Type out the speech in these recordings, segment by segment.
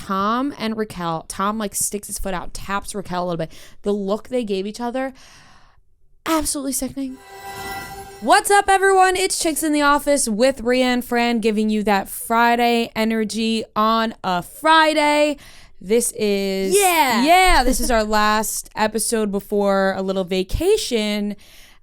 Tom and Raquel, Tom like sticks his foot out, taps Raquel a little bit. The look they gave each other, absolutely sickening. What's up, everyone? It's Chicks in the Office with Rianne Fran, giving you that Friday energy on a Friday. This is this is our last episode before a little vacation,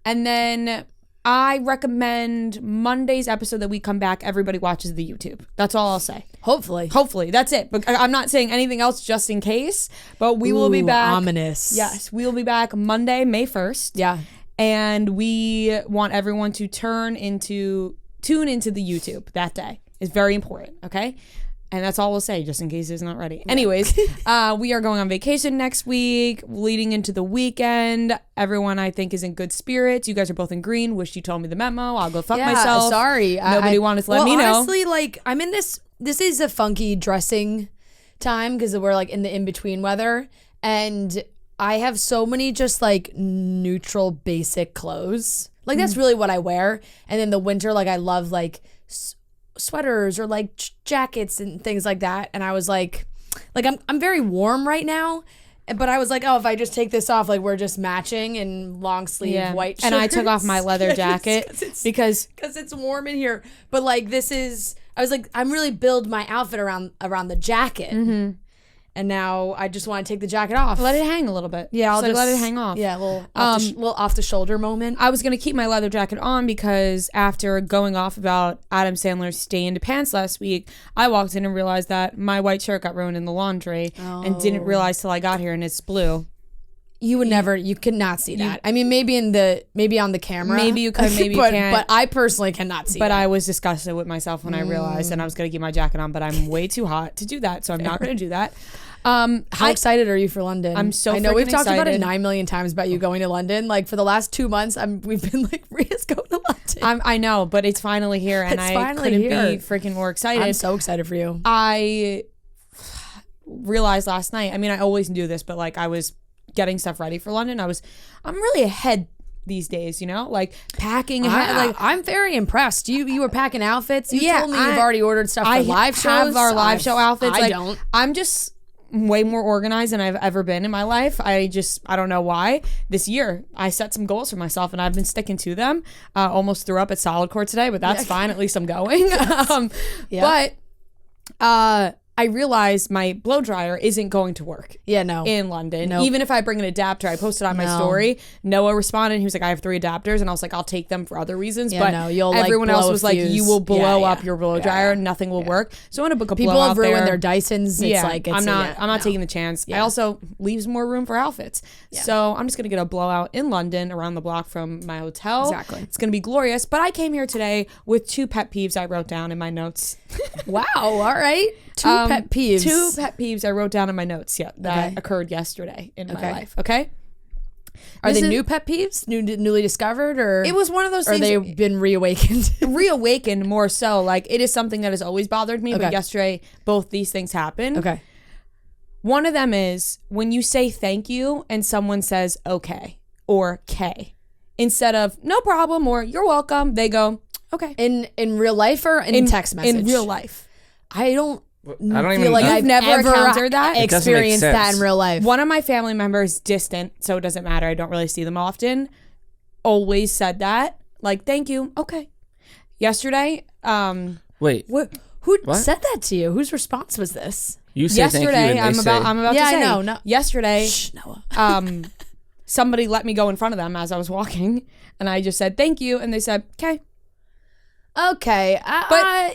and then I recommend Monday's episode that we come back, everybody watches the YouTube. That's all I'll say. Hopefully, that's it. But I'm not saying anything else just in case. But we will be back. Ominous. Yes, we will be back Monday, May 1st. Yeah. And we want everyone to tune into the YouTube that day. It's very important, okay? And that's all we'll say, just in case it's not ready. Anyways, we are going on vacation next week, leading into the weekend. Everyone, I think, is in good spirits. You guys are both in green. Wish you told me the memo. I'll go fuck myself. Sorry. Nobody wanted to let me know. Honestly, like, I'm in this is a funky dressing time because we're, like, in the in-between weather. And I have so many just, like, neutral, basic clothes. Like, that's really what I wear. And in the winter, like, I love, like, sweaters or like jackets and things like that, and I was like I'm very warm right now, but I was like, oh, if I just take this off, like we're just matching in long sleeve white shirts. And I took off my leather jacket because it's warm in here, but like I was like, I'm really build my outfit around the jacket. And now I just want to take the jacket off. Let it hang a little bit. Yeah, I'll just let it hang off. Yeah, a little off the shoulder moment. I was going to keep my leather jacket on because after going off about Adam Sandler's stained pants last week, I walked in and realized that my white shirt got ruined in the laundry and didn't realize till I got here and it's blue. You could not see that. I mean, maybe on the camera. Maybe you could, maybe you can't. But I personally cannot see But that. I was disgusted with myself when I realized, and I was going to keep my jacket on, but I'm way too hot to do that, so I'm not going to do that. How excited are you for London? I'm so I know we've talked about it excited. 9 million times about you going to London. Like for the last 2 months, we've been like, Ria's going to London. I know, but it's finally here, and I couldn't be freaking more excited. I'm so excited for you. I realized last night, I mean, I always do this, but like I was getting stuff ready for London. I'm really ahead these days, you know, like packing ahead. Like I'm very impressed. You were packing outfits. You Yeah, told me you've already ordered stuff for live shows. I have our live show outfits. I don't. I'm just way more organized than I've ever been in my life. I don't know why. This year I set some goals for myself and I've been sticking to them. Almost threw up at solid core today, but that's fine. At least I'm going. But I realized my blow dryer isn't going to work. In London. Nope. Even if I bring an adapter, I posted on my story. Noah responded. He was like, I have 3 adapters, and I was like, I'll take them for other reasons. But everyone else was like, you will blow up your blow dryer. Nothing will work. So I'm gonna book a blowout. People have ruined their Dysons. I'm not taking the chance. I also leaves more room for outfits. So I'm just gonna get a blowout in London around the block from my hotel. Exactly. It's gonna be glorious. But I came here today with 2 pet peeves I wrote down in my notes. Wow. All right. 2 pet peeves. 2 pet peeves I wrote down in my notes. That occurred yesterday in my life. Okay. Are they new pet peeves? Newly discovered, or it was one of those things? Or they've been reawakened? Reawakened more so. Like it is something that has always bothered me. But yesterday, both these things happened. Okay. One of them is when you say thank you and someone says okay or K instead of no problem or you're welcome. They go okay. In real life or in text message? In real life. I don't feel like I've never encountered that. Experienced that in real life. One of my family members, distant, so it doesn't matter. I don't really see them often. Always said that, like, thank you, okay. Yesterday, wait, who said that to you? Whose response was this? You say yesterday, thank you, I'm about to say. I know. No. Yesterday, Noah. somebody let me go in front of them as I was walking, and I just said thank you, and they said okay. Okay, I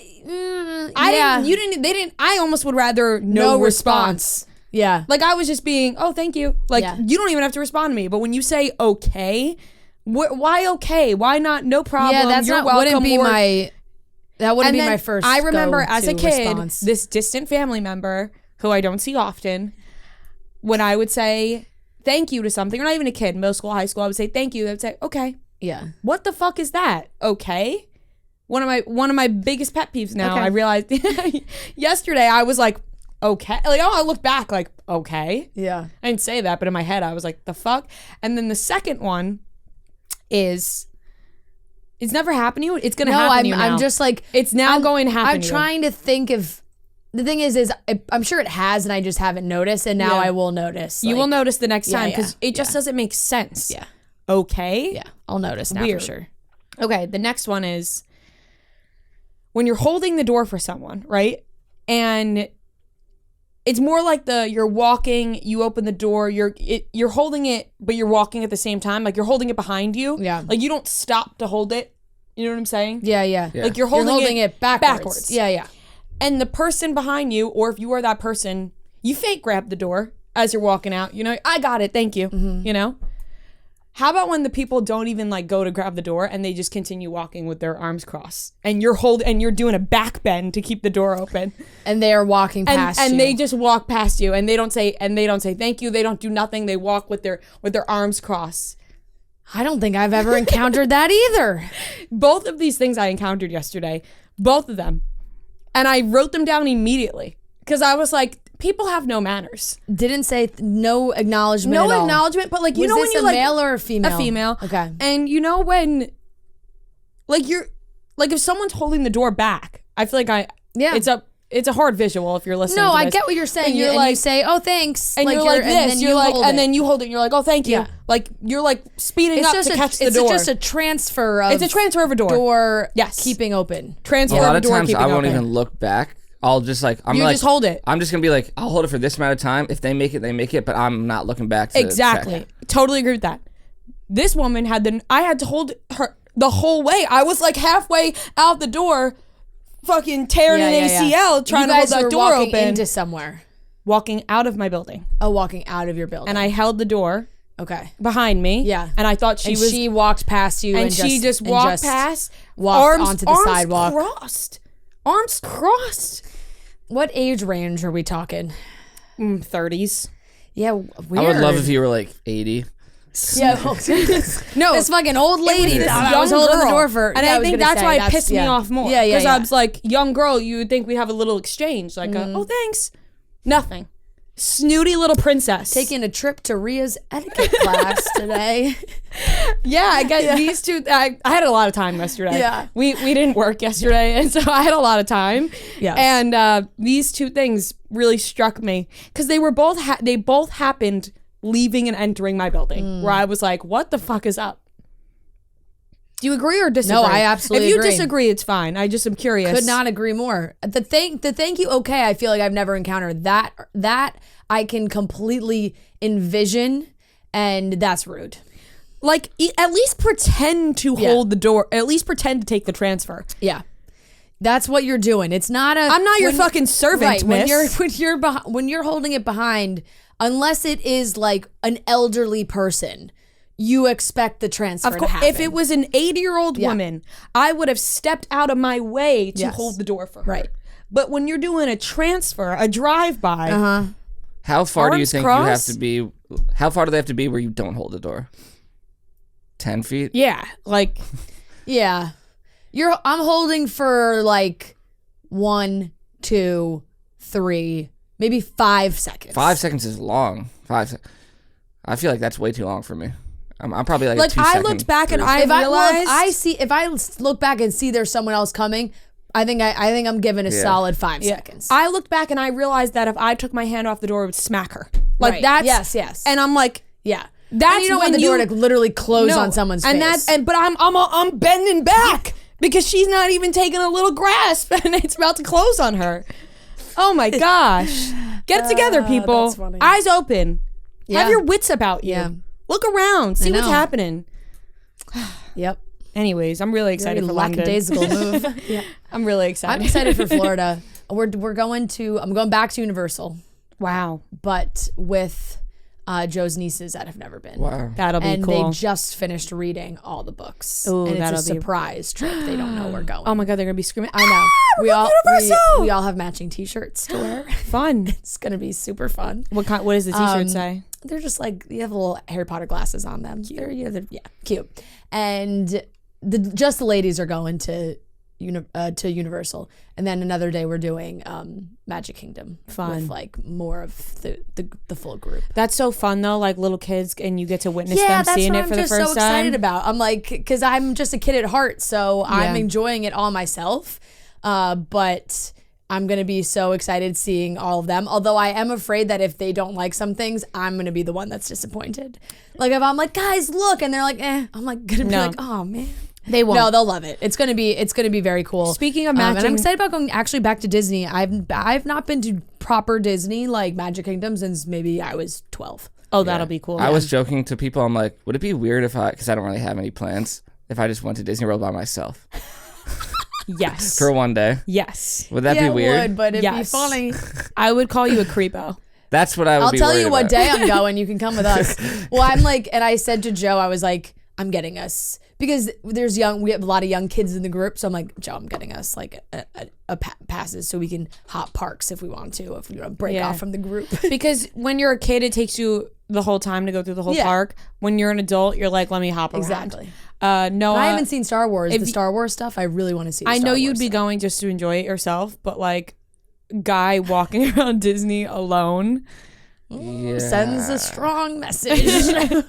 almost would rather no response. Yeah. Like I was just being, oh, thank you. Like you don't even have to respond to me. But when you say okay, why okay? Why not no problem? Yeah, that's You're not, wouldn't be my, that wouldn't be my first I remember as a kid, response. This distant family member who I don't see often, when I would say thank you to something, or not even a kid, middle school, high school, I would say thank you. They would say, okay. Yeah. What the fuck is that? Okay. One of my biggest pet peeves now. I realized yesterday I was like, okay. Like, I look back like, okay. Yeah. I didn't say that, but in my head I was like, the fuck? And then the second one is, it's never happened to you. It's going to happen to you now. I'm just like, it's now going to happen to you. I'm trying to think of The thing is I'm sure it has, and I just haven't noticed, and now I will notice. You will notice the next time because it just yeah. doesn't make sense. Yeah. Okay? Yeah, I'll notice now Weird. for sure. Okay, the next one is when you're holding the door for someone, right? And it's more like you're walking, you open the door, you're holding it, but you're walking at the same time. Like you're holding it behind you. Yeah. Like you don't stop to hold it. You know what I'm saying? Yeah. Like you're holding it backwards. Yeah. And the person behind you, or if you are that person, you fake grab the door as you're walking out. You know, I got it, thank you. Mm-hmm. You know? How about when the people don't even like go to grab the door and they just continue walking with their arms crossed, and you're doing a back bend to keep the door open, And they are walking past you. and they just walk past you, and they don't say thank you. They don't do nothing. They walk with their arms crossed. I don't think I've ever encountered that either. Both of these things I encountered yesterday, both of them, and I wrote them down immediately because I was like, people have no manners. Didn't say no acknowledgement at all. No acknowledgement, but like you Was know this when you a like male or a female? A female. Okay. And you know when like you're like if someone's holding the door back, I feel like it's a hard visual if you're listening. No, to I this. get what you're saying. And you're and like you say, "Oh, thanks," and you're like this. and You're like, hold and it. then you hold it. And you're like, oh, thank you. Yeah. Like you're like speeding It's up just to catch the it's door. just a transfer of It's a transfer of a door. door Yes. keeping open. Transfer A lot of a of door times keeping I won't open. even look back. I'll just like You just hold it. I'm just gonna be like, I'll hold it for this amount of time. If they make it, they make it. But I'm not looking back. To Exactly. check. Totally agree with that. This woman I had to hold her the whole way. I was like halfway out the door, fucking tearing an ACL trying to hold that door walking open. into somewhere. Walking out of my building. Oh, walking out of your building. And I held the door okay. behind me. Yeah. And I thought She walked past you and she just walked past, walked onto the sidewalk. Arms crossed. What age range are we talking? 30s. Yeah, weird. I would love if you were like 80. Yeah, No, this fucking old lady this thought I young was holding the girl. door for. And yeah, I was think gonna that's say, why it pissed me off more. Yeah, Because I was like, young girl, you would think we'd have a little exchange. Like, Mm-hmm. oh, thanks. Nothing. Snooty little princess. taking a trip to Ria's etiquette class today. Yeah, I got these two. I had a lot of time yesterday. Yeah. We didn't work yesterday, and so I had a lot of time. Yes. And these two things really struck me because they were both they both happened leaving and entering my building, where I was like, "What the fuck is up?" Do you agree or disagree? No, I absolutely If you agree. disagree, it's fine. I just am curious. Could not agree more. The thank you okay, I feel like I've never encountered that I can completely envision, and that's rude. Like at least pretend to Yeah. hold the door. At least pretend to take the transfer. Yeah. That's what you're doing. It's not a I'm not your fucking servant, right, miss. when you're holding it behind, unless it is like an elderly person, you expect the transfer Of to course, happen. if it was an 80-year-old woman, I would have stepped out of my way to Yes. hold the door for her. Right. But when you're doing a transfer, a drive-by, How far do you Arms think you have crossed? to be? How far do they have to be where you don't hold the door? 10 feet? yeah, like yeah. I'm holding for like 1, 2, 3, maybe 5 seconds. 5 seconds is long. I feel like that's way too long for me. I'm probably like a 2 I second looked back and through. I realized if I look back and see there's someone else coming, I think I'm giving a solid 5 seconds. I looked back and I realized that if I took my hand off the door, it would smack her. Like Right. that's Yes. And I'm like, yeah. that's And you don't when want the door to literally close No. on someone's and face. but I'm bending back because she's not even taking a little grasp and it's about to close on her. Oh my gosh. Get it together, people. that's funny. Eyes open. Yeah. Have your wits about you. Yeah. Look around. See what's know. happening. Yep. Anyways, I'm really excited Very for London. lackadaisical move. Yeah. I'm really I'm excited. excited for Florida. I'm going back to Universal, Wow. but with Joe's nieces that have never been. Wow. That'll be And cool. they just finished reading all the books. Ooh, and it's a that'll be- surprise trip. They don't know we're going. Oh my God, they're going to be screaming. I know. Universal! We all have matching t-shirts to wear. Fun. It's going to be super fun. What does the t-shirt say? They're just like, you have little Harry Potter glasses on them. They're cute. And just the ladies are going to Universal, and then another day we're doing Magic Kingdom. Fun. With like more of the full group. That's so fun though, like little kids and you get to witness Yeah, them that's seeing what it I'm for the just first so time. excited about. I'm like, because I'm just a kid at heart, so I'm enjoying it all myself. But I'm going to be so excited seeing all of them. Although I am afraid that if they don't like some things, I'm going to be the one that's disappointed. Like if I'm like, guys, look, and they're like, I'm like going to be like, oh man. They won't. No, they'll love it. It's gonna be very cool. Speaking of matching, and I'm excited about going actually back to Disney. I've not been to proper Disney like Magic Kingdom since maybe I was 12. Oh, that'll be cool. I was joking to people. I'm like, would it be weird if because I don't really have any plans, if I just went to Disney World by myself? Yes. For one day. Yes. Would that be weird? It would, but it'd be funny. I would call you a creepo. That's what I would I'll be tell worried you what about. day I'm going. You can come with us. Well, I'm like, and I said to Joe, I was like, I'm getting us. Because we have a lot of young kids in the group, so I'm like, Joe, I'm getting us like a passes so we can hop parks if we want to, if we want to break off from the group. Because when you're a kid, it takes you the whole time to go through the whole park. When you're an adult, you're like, let me hop around. Exactly. No, I haven't seen Star Wars. The Star Wars stuff, I really want to see. I know you'd be going just to enjoy it yourself, but like, guy walking around Disney alone sends a strong message.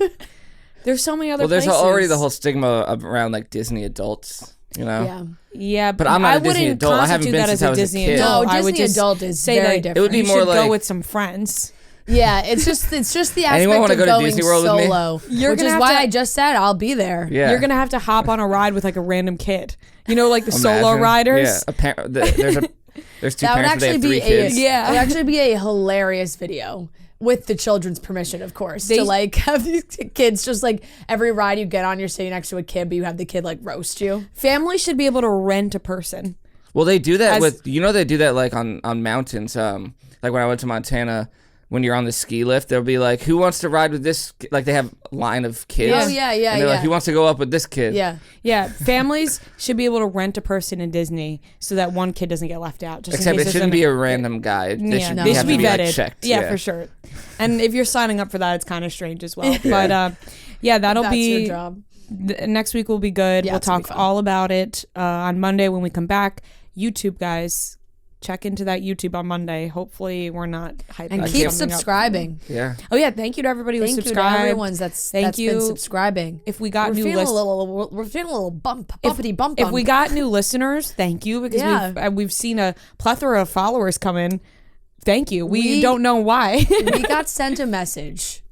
There's so many other places. places. There's already the whole stigma around like Disney adults, you know? Yeah, but I'm not a Disney adult. I haven't been since I was a kid. No, I would Disney just adult is say very that different. It would be you more should like go with some friends. Yeah, it's just the aspect Anyone wanna of go to going Disney World with me? solo, which is why I just said I'll be there. Yeah. You're gonna have to hop on a ride with like a random kid. You know, like the solo riders. Yeah, there's two That would parents, but they actually have be 3 kids. it would actually be a hilarious video. With the children's permission, of course, to like have these kids just like every ride you get on, you're sitting next to a kid, but you have the kid like roast you. Families should be able to rent a person. Well, they do that they do that like on mountains. Like when I went to Montana, when you're on the ski lift, they'll be like, who wants to ride with this? Like they have a line of kids. Oh, yeah. And they're like, who wants to go up with this kid? Yeah. Yeah. Families should be able to rent a person in Disney so that one kid doesn't get left out. Just Except in case it shouldn't be a random guy. They should they should be vetted. Like, checked. Yeah, for sure. And if you're signing up for that, it's kind of strange as well. But that'll That's be your job. Next week will be good. Yeah, we'll talk all about it on Monday when we come back. YouTube, guys. Check into that YouTube on Monday. Hopefully, we're not hyping. And keep subscribing. Yeah. Oh yeah, thank you to everybody who subscribed. Thank you to everyone that's been subscribing. If we got new we're feeling a little bumpity bump. If we got new listeners, thank you because we've seen a plethora of followers come in. Thank you. We don't know why. We got sent a message.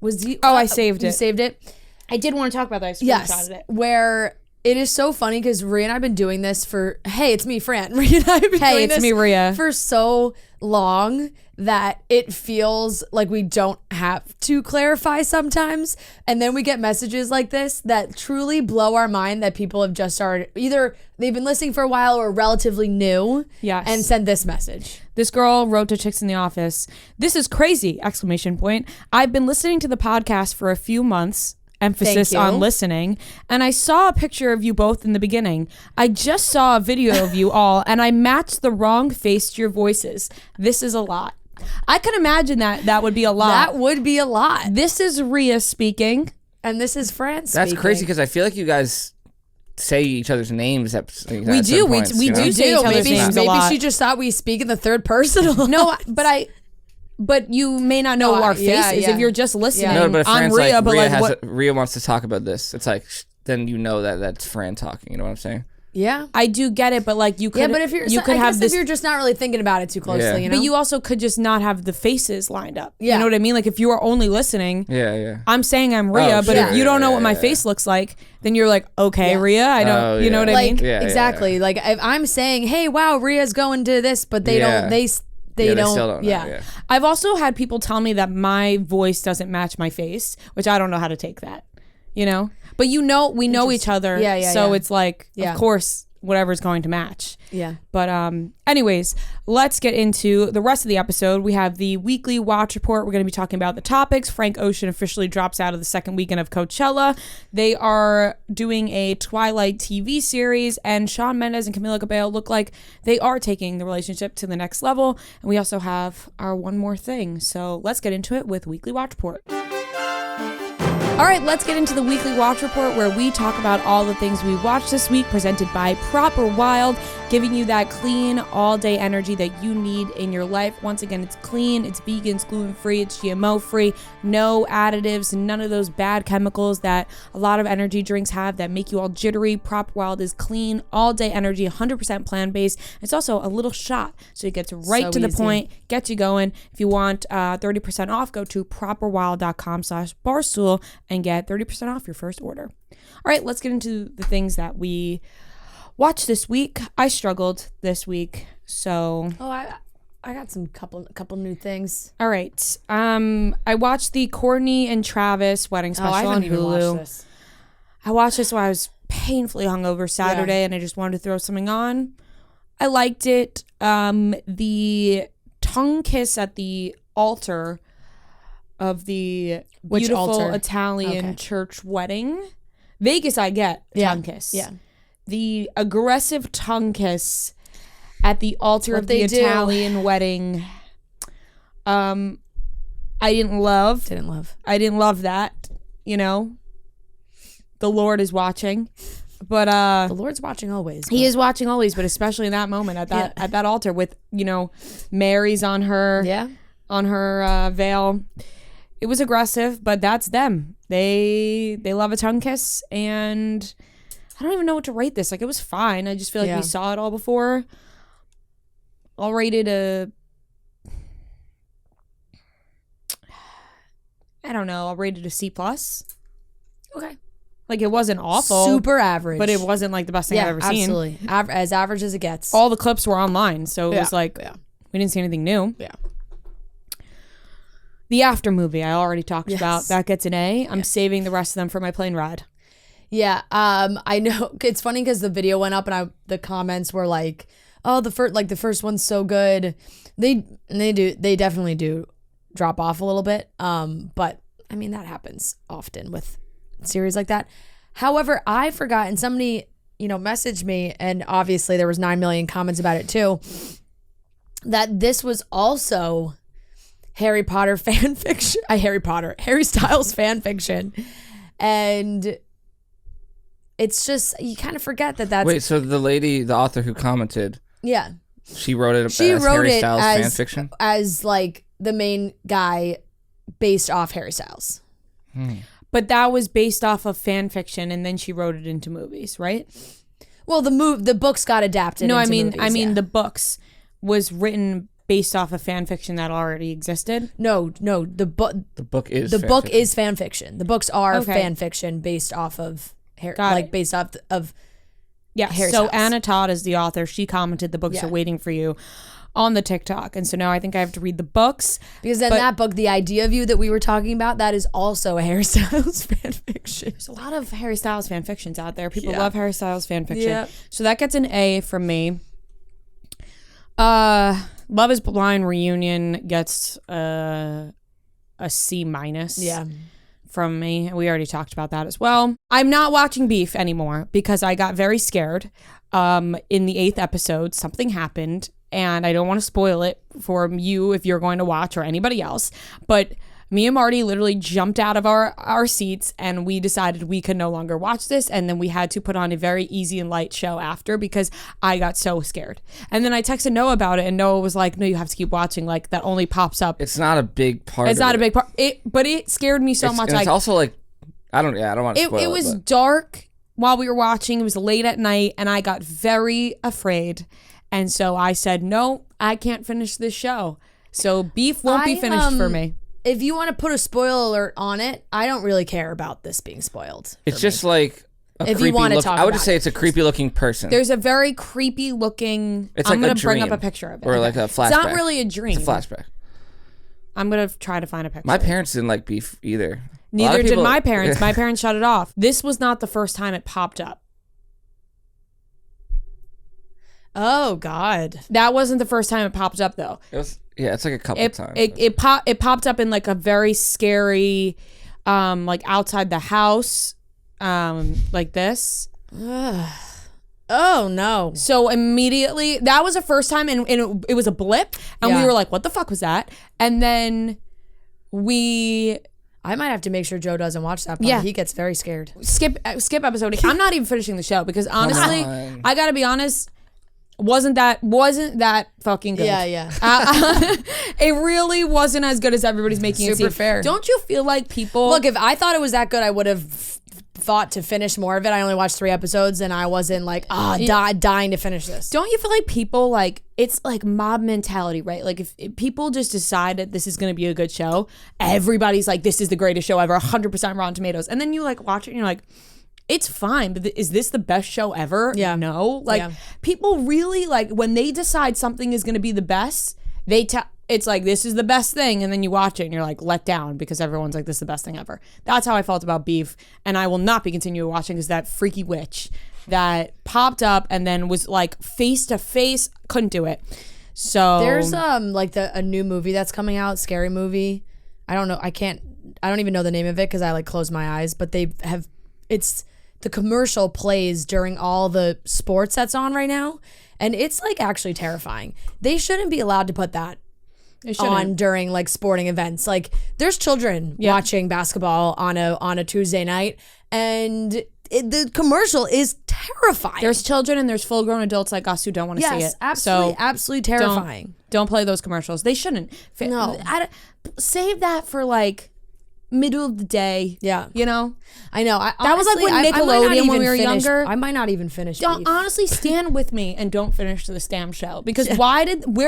I saved it. You saved it? I did want to talk about that. I screenshotted it. Where it is so funny because Rhea and I have been doing this for, hey, it's me, Fran. Rhea and I have been doing this me, Rhea. for so long that it feels like we don't have to clarify sometimes. And then we get messages like this that truly blow our mind that people have just started, either they've been listening for a while or relatively new. Yes. And send this message. This girl wrote to Chicks in the Office. "This is crazy! ! I've been listening to the podcast for a few months. Emphasis on listening. And I saw a picture of you both in the beginning. I just saw a video of you all and I matched the wrong face to your voices. This is a lot." I can imagine that would be a lot. That would be a lot. This is Rhea speaking. And this is Fran speaking. That's crazy because I feel like you guys say each other's names at we do. Points, we do say each other's names a lot. Maybe she just thought we speak in the third person a lot. No, but you may not know our faces if you're just listening. No, but if I'm Fran's Rhea, like, but Rhea wants to talk about this. It's like, then you know that's Fran talking. You know what I'm saying? Yeah, I do get it, but like you could. Yeah, but if if you're just not really thinking about it too closely, you know. But you also could just not have the faces lined up. Yeah. You know what I mean? Like if you are only listening. Yeah. I'm saying I'm Rhea, but if you don't know what my face looks like, then you're like, okay, Rhea, I don't. You know what I mean? Yeah, exactly. Yeah. Like if I'm saying, hey, wow, Rhea's going to this, but they don't. They still don't know, yeah. I've also had people tell me that my voice doesn't match my face, which I don't know how to take that. You know, but we know each other. So it's like, of course, whatever's going to match. Yeah. But anyways, let's get into the rest of the episode. We have the weekly watch report. We're going to be talking about the topics. Frank Ocean officially drops out of the second weekend of Coachella. They are doing a Twilight TV series, and Shawn Mendes and Camila Cabello look like they are taking the relationship to the next level. And we also have our one more thing. So let's get into it with weekly watch report. All right, let's get into the weekly watch report where we talk about all the things we watched this week, presented by Proper Wild, giving you that clean, all-day energy that you need in your life. Once again, it's clean, it's vegan, it's gluten-free, it's GMO-free, no additives, none of those bad chemicals that a lot of energy drinks have that make you all jittery. Proper Wild is clean, all-day energy, 100% plant-based. It's also a little shot, so it gets right to the point, gets you going. If you want 30% off, go to properwild.com/barstool and get 30% off your first order. All right, let's get into the things that we watched this week. I struggled this week, so I got some couple new things. All right. I watched the Courtney and Travis wedding special on Hulu. I watched this while I was painfully hungover Saturday, and I just wanted to throw something on. I liked it. The tongue kiss at the altar of the beautiful Italian church wedding. Vegas, I get tongue kiss. Yeah. The aggressive tongue kiss at the altar of the Italian wedding. I didn't love. I didn't love that. You know, the Lord is watching, but the Lord's watching always. He is watching always, but especially in that moment at that altar with Mary's on her veil. It was aggressive, but that's them. They love a tongue kiss, and I don't even know what to rate this. Like, it was fine. I just feel like we saw it all before. I'll rate it I'll rate it a C+. Okay. Like, it wasn't awful. Super average. But it wasn't like the best thing I've ever seen. Absolutely. As average as it gets. All the clips were online, so it was like, we didn't see anything new. Yeah. The after movie I already talked about. That gets an A. I'm saving the rest of them for my plane ride. Yeah. I know. It's funny because the video went up and the comments were like, oh, the first one's so good. They definitely do drop off a little bit. But I mean, that happens often with series like that. However, I forgot, and somebody, messaged me, and obviously there was 9 million comments about it too, that this was also Harry Potter fan fiction. Harry Styles fan fiction. And it's just, you kind of forget that's... Wait, so the author who commented... Yeah. She wrote it as Harry Styles fan fiction? As, like, the main guy based off Harry Styles. But that was based off of fan fiction, and then she wrote it into movies, right? Well, the books got adapted into movies. I mean the books was written based off of fan fiction that already existed. No, the book is fan fiction. The books are fan fiction based off of based off of Harry so Styles. Anna Todd is the author. She commented the books are waiting for you on the TikTok, and so now I think I have to read the books, because then that book, The Idea of You, that we were talking about, that is also a Harry Styles fan fiction. There's a lot of Harry Styles fan fictions out there. People love Harry Styles fan fiction. So that gets an A from me. Love is Blind reunion gets a C-. From me. We already talked about that as well. I'm not watching Beef anymore because I got very scared. In the 8th episode, something happened, and I don't want to spoil it for you if you're going to watch, or anybody else, but me and Marty literally jumped out of our seats, and we decided we could no longer watch this, and then we had to put on a very easy and light show after because I got so scared. And then I texted Noah about it, and Noah was like, no, you have to keep watching, like, that only pops up. It's not a big part. It's not a big part. But it scared me so much. And it's also like, I don't want to spoil it. It was dark while we were watching. It was late at night, and I got very afraid. And so I said, no, I can't finish this show. So Beef won't be finished for me. If you want to put a spoiler alert on it, I don't really care about this being spoiled. It's just like if you want to talk, I would just say it's a creepy looking person. There's a very creepy looking. I'm going to bring up a picture of it. Or like a flashback. It's not really a dream. It's a flashback. I'm going to try to find a picture. My parents didn't like Beef either. Neither did my parents. My parents shut it off. This was not the first time it popped up. Oh, God. That wasn't the first time it popped up, though. It was. Yeah, it's like a couple times. It popped up in like a very scary, like outside the house, like this. Oh no! So immediately, that was the first time, and it was a blip, and we were like, "What the fuck was that?" And then we I might have to make sure Joe doesn't watch that part. Yeah. He gets very scared. Skip episode 8. I'm not even finishing the show because honestly, I gotta be honest, wasn't that fucking good. Yeah. It really wasn't as good as everybody's making it seem. Super fair. Don't you feel like people Look, if I thought it was that good, I would have thought to finish more of it. I only watched 3 episodes and I wasn't like, dying to finish this. don't you feel like people like it's like mob mentality, right? Like if people just decide that this is going to be a good show, everybody's like, this is the greatest show ever, 100% Rotten Tomatoes. And then you like watch it and you're like, it's fine, but is this the best show ever? Yeah. No. Like people really like when they decide something is going to be the best, it's like, this is the best thing. And then you watch it and you're like let down because everyone's like, this is the best thing ever. That's how I felt about Beef. And I will not be continuing watching because that freaky witch that popped up and then was like face to face, couldn't do it. So There's like a new movie that's coming out, scary movie. I don't know. I don't even know the name of it because I like close my eyes, but it's the commercial plays during all the sports that's on right now. And it's like actually terrifying. They shouldn't be allowed to put that on during like sporting events. Like there's children watching basketball on a Tuesday night and the commercial is terrifying. There's children and there's full grown adults like us who don't want to see it. Absolutely, So absolutely terrifying. don't play those commercials. They shouldn't. No. Save that for like middle of the day. Yeah. You know? I know. That was like when Nickelodeon when we were younger. I might not even finish Don't Beef. honestly stand with me and don't finish this damn show because where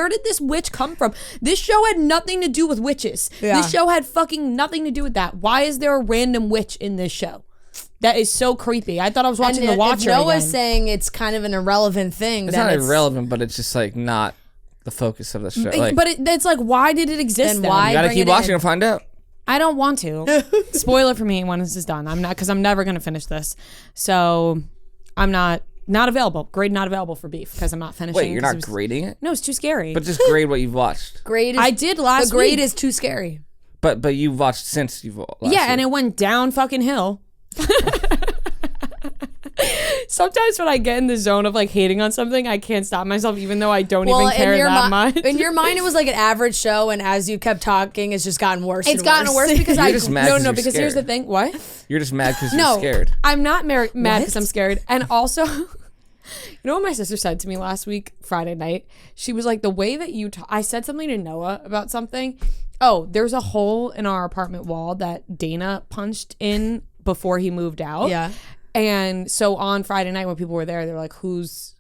did this witch come from? This show had nothing to do with witches. Yeah. This show had fucking nothing to do with that. Why is there a random witch in this show? That is so creepy. I thought I was watching The Watcher if Noah's again. saying it's kind of an irrelevant thing. It's not irrelevant, but it's just like not the focus of the show. Like, But it's like, why did it exist And then? why you gotta bring keep it watching in? and find out. I don't want to. Spoil it for me when this is done. I'm not, because I'm never going to finish this. So I'm not available. Grade not available for Beef because I'm not finishing. Wait, you're not grading it? No, it's too scary. But just grade what you've watched. I did last The grade week. is too scary. But you've watched since you've last Yeah, and week. it went down fucking hill. Sometimes when I get in the zone of like hating on something, I can't stop myself even though I don't even care that much. In your mind, it was like an average show, and as you kept talking, it's just gotten worse. It's gotten worse because You're just mad 'cause you're because here's the scared. thing. What? You're just mad because No, you're scared. I'm not mad because What? I'm scared. And also, you know what my sister said to me last week, Friday night? She was like, the way that you I said something to Noah about something. Oh, there's a hole in our apartment wall that Dana punched in before he moved out. Yeah. And so on Friday night when people were there, they were like, whose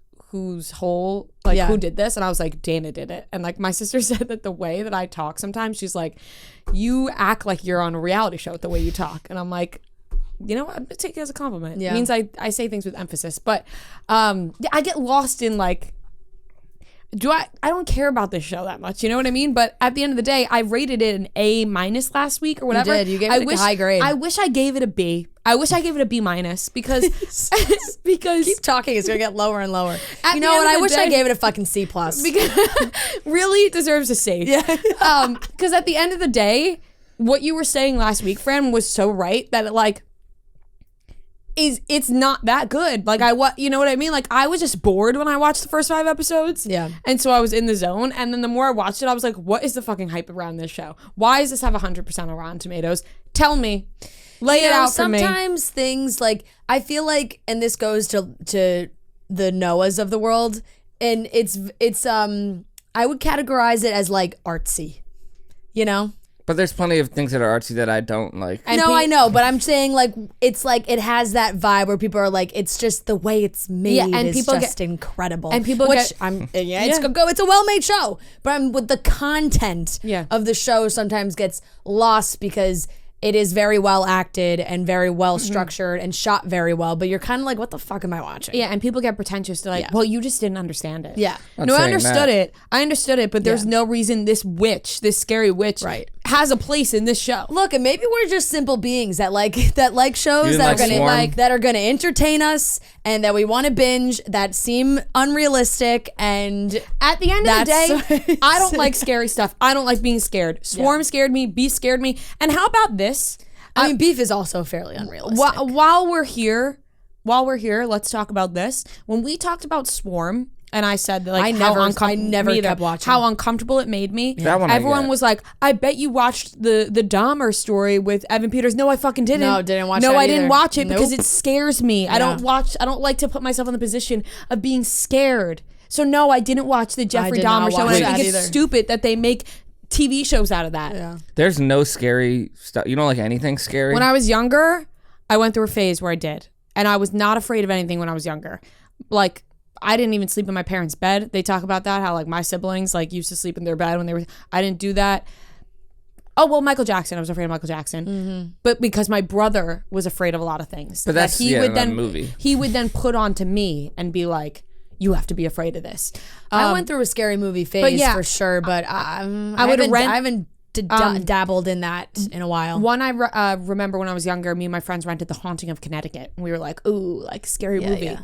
hole, like who did this? And I was like, Dana did it. And like my sister said that the way that I talk sometimes, she's like, you act like you're on a reality show with the way you talk. And I'm like, you know what? I'm gonna take it as a compliment. Yeah. It means I say things with emphasis. But I get lost in like, I don't care about this show that much, you know what I mean? But at the end of the day, I rated it an A- last week or whatever. You did. You gave it a high grade. I wish I gave it a B. I wish I gave it a B- because Keep talking, it's gonna get lower and lower. At You the know end what? of I the wish I day- gave it a fucking C+. really deserves a C. Yeah. Because at the end of the day, what you were saying last week, Fran, was so right that it like it's not that good. Like you know what I mean? Like I was just bored when I watched the first 5 episodes. Yeah. And so I was in the zone. And then the more I watched it, I was like, what is the fucking hype around this show? Why does this have 100% on Rotten Tomatoes? Tell me. Lay it out for me. Sometimes things like, I feel like, and this goes to the Noahs of the world, and it's I would categorize it as like artsy, you know? But there's plenty of things that are artsy that I don't like. I know, but I'm saying like it's like it has that vibe where people are like, it's just the way it's made and is people just incredible. and people Which get- it's a well-made show, but I'm with the content Yeah. of the show sometimes gets lost because it is very well acted and very well structured and shot very well, but you're kind of like, what the fuck am I watching? Yeah, and people get pretentious. They're like, well, you just didn't understand it. Yeah. No, I saying understood that. it. I understood it, but there's no reason this scary witch, Right. has a place in this show. Look, and maybe we're just simple beings that like shows You that didn't are like gonna Swarm? that are gonna entertain us and that we want to binge that seem unrealistic and At the end of the That's- day, I don't like scary stuff. I don't like being scared. Swarm scared me. Beef scared me. And how about this? I mean, Beef is also fairly unrealistic. While we're here, let's talk about this. When we talked about Swarm, and I said that, like, I never kept watching. how uncomfortable it made me. That one I Everyone get. was like, I bet you watched the Dahmer story with Evan Peters. No, I fucking didn't. No, didn't watch No, that I didn't either. watch it because Nope. it scares me. I don't like to put myself in the position of being scared. So no, I didn't watch the Jeffrey did not Dahmer show. watch And I that think it's either. stupid that they make TV shows out of that. Yeah. There's no scary stuff. You don't like anything scary? When I was younger, I went through a phase where I did. And I was not afraid of anything when I was younger. Like, I didn't even sleep in my parents' bed. They talk about that, how like my siblings like used to sleep in their bed when they were, I didn't do that. Oh, well, Michael Jackson. I was afraid of Michael Jackson. But because my brother was afraid of a lot of things. But that's, that he yeah, would that then movie. He would then put on to me and be like, you have to be afraid of this. I went through a scary movie phase yeah, for sure, but I haven't dabbled in that in a while. One I remember when I was younger, me and my friends rented The Haunting of Connecticut. And we were like, ooh, like scary movie. Yeah.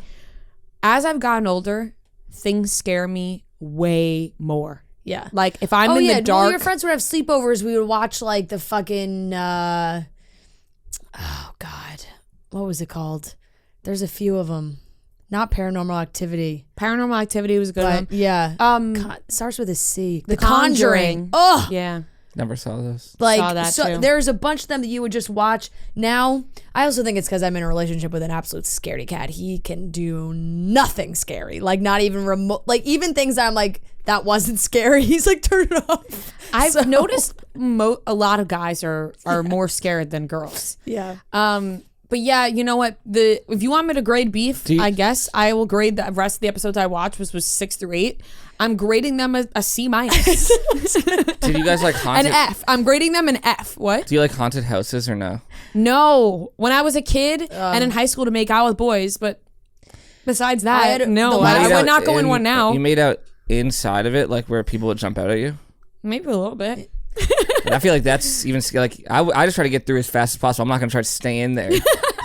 As I've gotten older, things scare me way more. Yeah. Like if I'm in the dark. Well, your friends would have sleepovers. We would watch like the fucking, oh God, what was it called? There's a few of them. Not Paranormal Activity. Paranormal Activity was a good one. Yeah. Starts with a C. The Conjuring. Oh, Yeah. Never saw this. like Saw that too. there's a bunch of them that you would just watch. Now, I also think it's because I'm in a relationship with an absolute scaredy cat. He can do nothing scary. Like not even remote. Like even things that I'm like that wasn't scary. He's like turn it off. I've noticed a lot of guys are more scared than girls. Yeah. But yeah, you know what? If you want me to grade Beef, I guess I will grade the rest of the episodes I watched, which was 6 through 8. I'm grading them a C minus. Did you guys like An haunted? F. I'm grading them an F. What? Do you like haunted houses or no? No. When I was a kid and in high school to make out with boys, but besides that, no. I would not go in one now. You made out inside of it, like where people would jump out at you? Maybe a little bit. I feel like that's even like I just try to get through as fast as possible. I'm not gonna try to stay in there.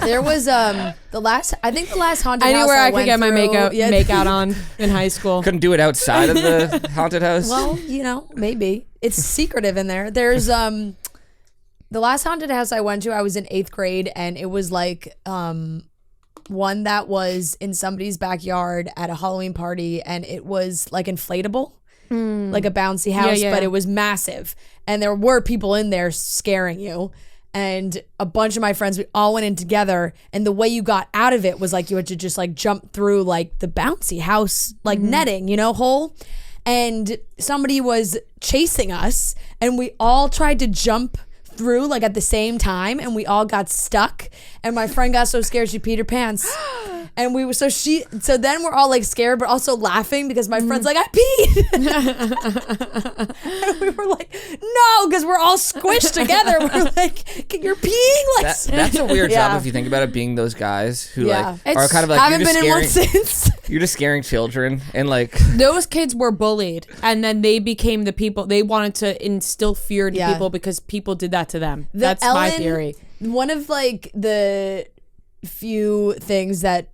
There was the last haunted house Anywhere I could went get my through- make out on in high school. Couldn't do it outside of the haunted house. Well, you know, maybe it's secretive in there. There's the last haunted house I went to, I was in 8th grade, and it was like one that was in somebody's backyard at a Halloween party, and it was like inflatable, like a bouncy house, Yeah. but it was massive, and there were people in there scaring you. And a bunch of my friends, we all went in together, and the way you got out of it was like you had to just like jump through like the bouncy house, like netting, you know, hole. And somebody was chasing us, and we all tried to jump through like at the same time, and we all got stuck. And my friend got so scared she peed her pants. And we were so then we're all like scared but also laughing because my friend's like, I peed. And we were like, no, because we're all squished together. We're like, you're peeing like That's a weird Yeah. job if you think about it, being those guys who Yeah. like are kind of like I haven't you're been just in scaring, one since. you're just scaring children and like Those kids were bullied, and then they became the people. They wanted to instill fear into people because people did that to them. That's my theory. One of like the few things that,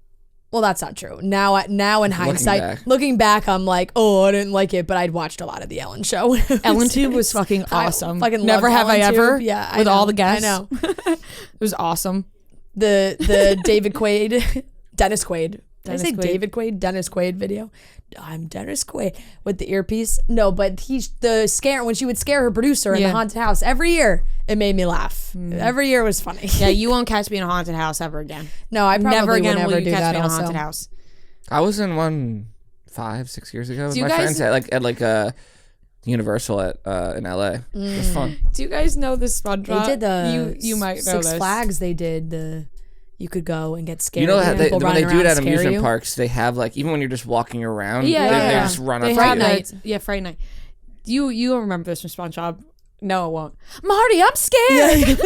well, that's not true. Now in hindsight, looking back, I'm like, oh, I didn't like it, but I'd watched a lot of the Ellen show. Ellen Tube was fucking awesome. I fucking Never loved have I Ellen ever. Tube. Yeah, with I know, all the guests. I know. It was awesome. The David Quaid, Dennis Quaid. Did I say Quaid. David Quaid? Dennis Quaid video. I'm Dennis Quaid with the earpiece. No, but he's the scare when she would scare her producer in the haunted house every year. It made me laugh. Every year was funny. Yeah, you won't catch me in a haunted house ever again. No, I probably Never again would never will you do catch that. me in a Also, haunted house. I was in one 5-6 years ago with you my guys- friends at Universal at in LA. It was fun. Do you guys know this SpongeBob? they did the you might know Six this. Flags. They did you could go and get scared. You know how People when they running do it around at scare amusement you. parks, they have like even when you're just walking around, they Yeah. just run They up have to you. that. Yeah, Friday night. You remember this from SpongeBob? No, it won't. Marty, I'm scared.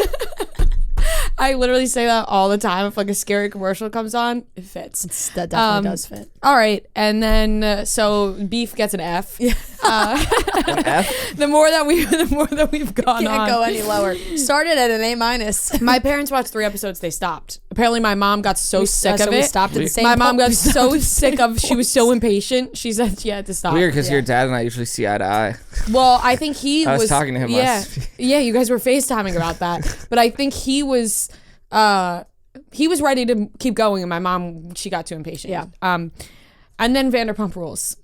I literally say that all the time. If like a scary commercial comes on, it fits. That definitely does fit. All right, and then so Beef gets an F. Yeah. An F? The more that we've gone Can't on. go any lower. Started at an A minus. My parents watched 3 episodes. They stopped. Apparently, my mom got so sick of We it. stopped at the same. My mom got we stopped so at the sick same of. She was so impatient. She said she had to stop. Weird because your dad and I usually see eye to eye. Well, I think he I was talking to him Yeah, last. yeah. You guys were FaceTiming about that, but I think he was ready to keep going, and my mom, she got too impatient. Yeah. And then Vanderpump Rules.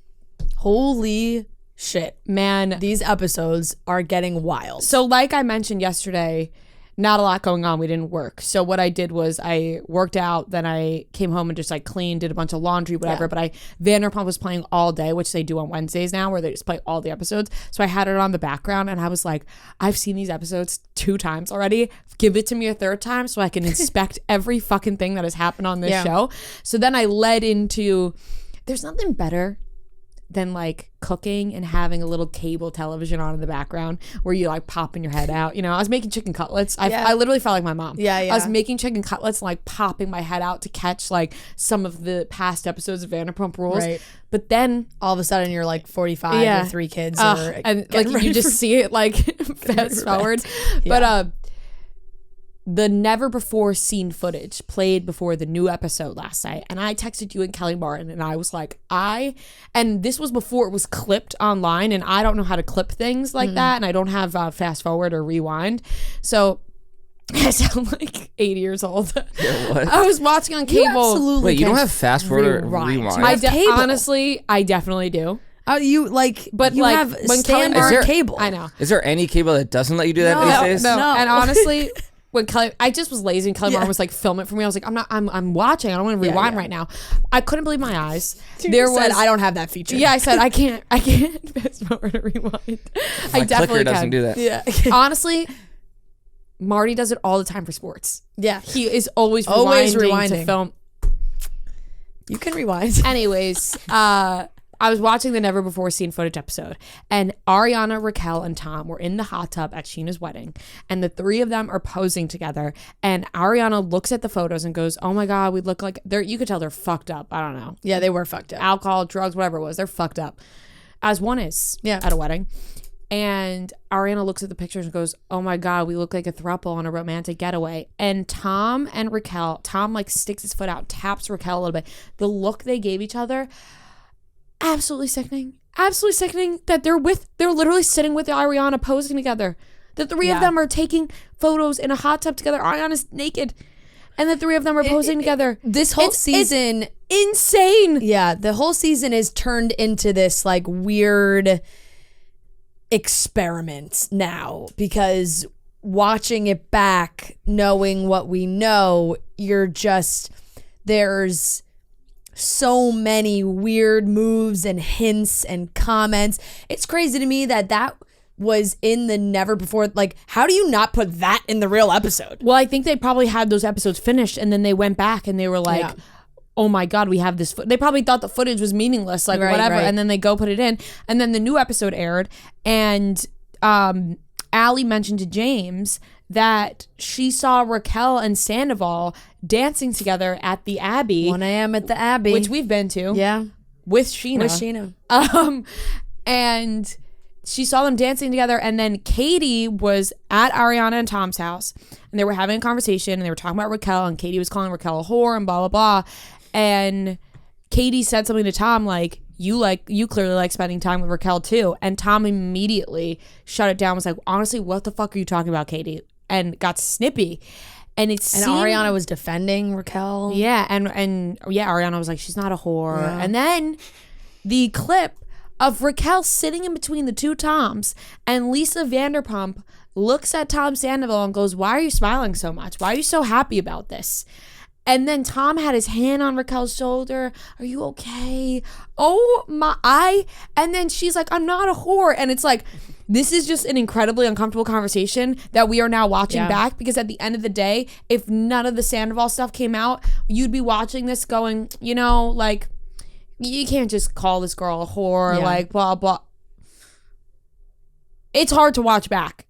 Holy shit. Man. These episodes are getting wild. So like I mentioned yesterday, not a lot going on. We didn't work. So what I did was I worked out, then I came home and just like cleaned, did a bunch of laundry, whatever. Yeah. But Vanderpump was playing all day, which they do on Wednesdays now, where they just play all the episodes. So I had it on the background and I was like, I've seen these episodes 2 times already. Give it to me a 3rd time so I can inspect every fucking thing that has happened on this show. So then I led into, there's nothing better than like cooking and having a little cable television on in the background where you like popping your head out. You know, I was making chicken cutlets. I literally felt like my mom. Yeah. I was making chicken cutlets and like popping my head out to catch like some of the past episodes of Vanderpump Rules. Right. But then all of a sudden you're like 45 with 3 kids. And like you just see it like fast forward. But the never before seen footage played before the new episode last night, and I texted you and Kelly Martin and I was like, and this was before it was clipped online, and I don't know how to clip things like that, and I don't have fast forward or rewind, so I sound like 80 years old. Yeah, what? I was watching on cable. You absolutely Wait, you can don't have fast forward or rewind? Honestly, I definitely do. You like, but you like have when standard cable. I know. Is there any cable that doesn't let you do that these days? No. And honestly, when Kelly, I just was lazy and Kelly Martin was like, film it for me. I was like, I'm watching. I don't want to rewind right now. I couldn't believe my eyes. I don't have that feature. Yeah, I said I can't fast forward or rewind. My I definitely doesn't do that. Yeah. Honestly, Marty does it all the time for sports. Yeah. He is always rewinding to film. You can rewind. Anyways, I was watching the never before seen footage episode, and Ariana, Raquel, and Tom were in the hot tub at Sheena's wedding, and the 3 of them are posing together, and Ariana looks at the photos and goes, oh my God, we look like you could tell they're fucked up. I don't know. Yeah, they were fucked up. Alcohol, drugs, whatever it was, they're fucked up. As one is at a wedding. And Ariana looks at the pictures and goes, oh my God, we look like a throuple on a romantic getaway. And Tom like sticks his foot out, taps Raquel a little bit. The look they gave each other, absolutely sickening that they're literally sitting with Ariana posing together. The 3 of them are taking photos in a hot tub together. Ariana's naked and the 3 of them are posing together. This whole season, insane. Yeah, the whole season is turned into this like weird experiment now, because watching it back, knowing what we know, there's so many weird moves and hints and comments. It's crazy to me that was in the never before. Like, how do you not put that in the real episode? Well, I think they probably had those episodes finished and then they went back and they were like, oh my God, we have this. They probably thought the footage was meaningless, like whatever. Right. And then they go put it in. And then the new episode aired, and Allie mentioned to James that she saw Raquel and Sandoval dancing together at the Abbey. 1 a.m. at the Abbey. Which we've been to. Yeah. With Sheena. And she saw them dancing together, and then Katie was at Ariana and Tom's house, and they were having a conversation, and they were talking about Raquel, and Katie was calling Raquel a whore and blah, blah, blah. And Katie said something to Tom like, you clearly like spending time with Raquel too. And Tom immediately shut it down, was like, honestly, what the fuck are you talking about, Katie? And got snippy. And Ariana was defending Raquel. Yeah, and Ariana was like, she's not a whore. Yeah. And then the clip of Raquel sitting in between the 2 Toms, and Lisa Vanderpump looks at Tom Sandoval and goes, why are you smiling so much? Why are you so happy about this? And then Tom had his hand on Raquel's shoulder. Are you okay? Oh my, and then she's like, I'm not a whore. And it's like, this is just an incredibly uncomfortable conversation that we are now watching back, because at the end of the day, if none of the Sandoval stuff came out, you'd be watching this going, like, you can't just call this girl a whore, like blah, blah. It's hard to watch back.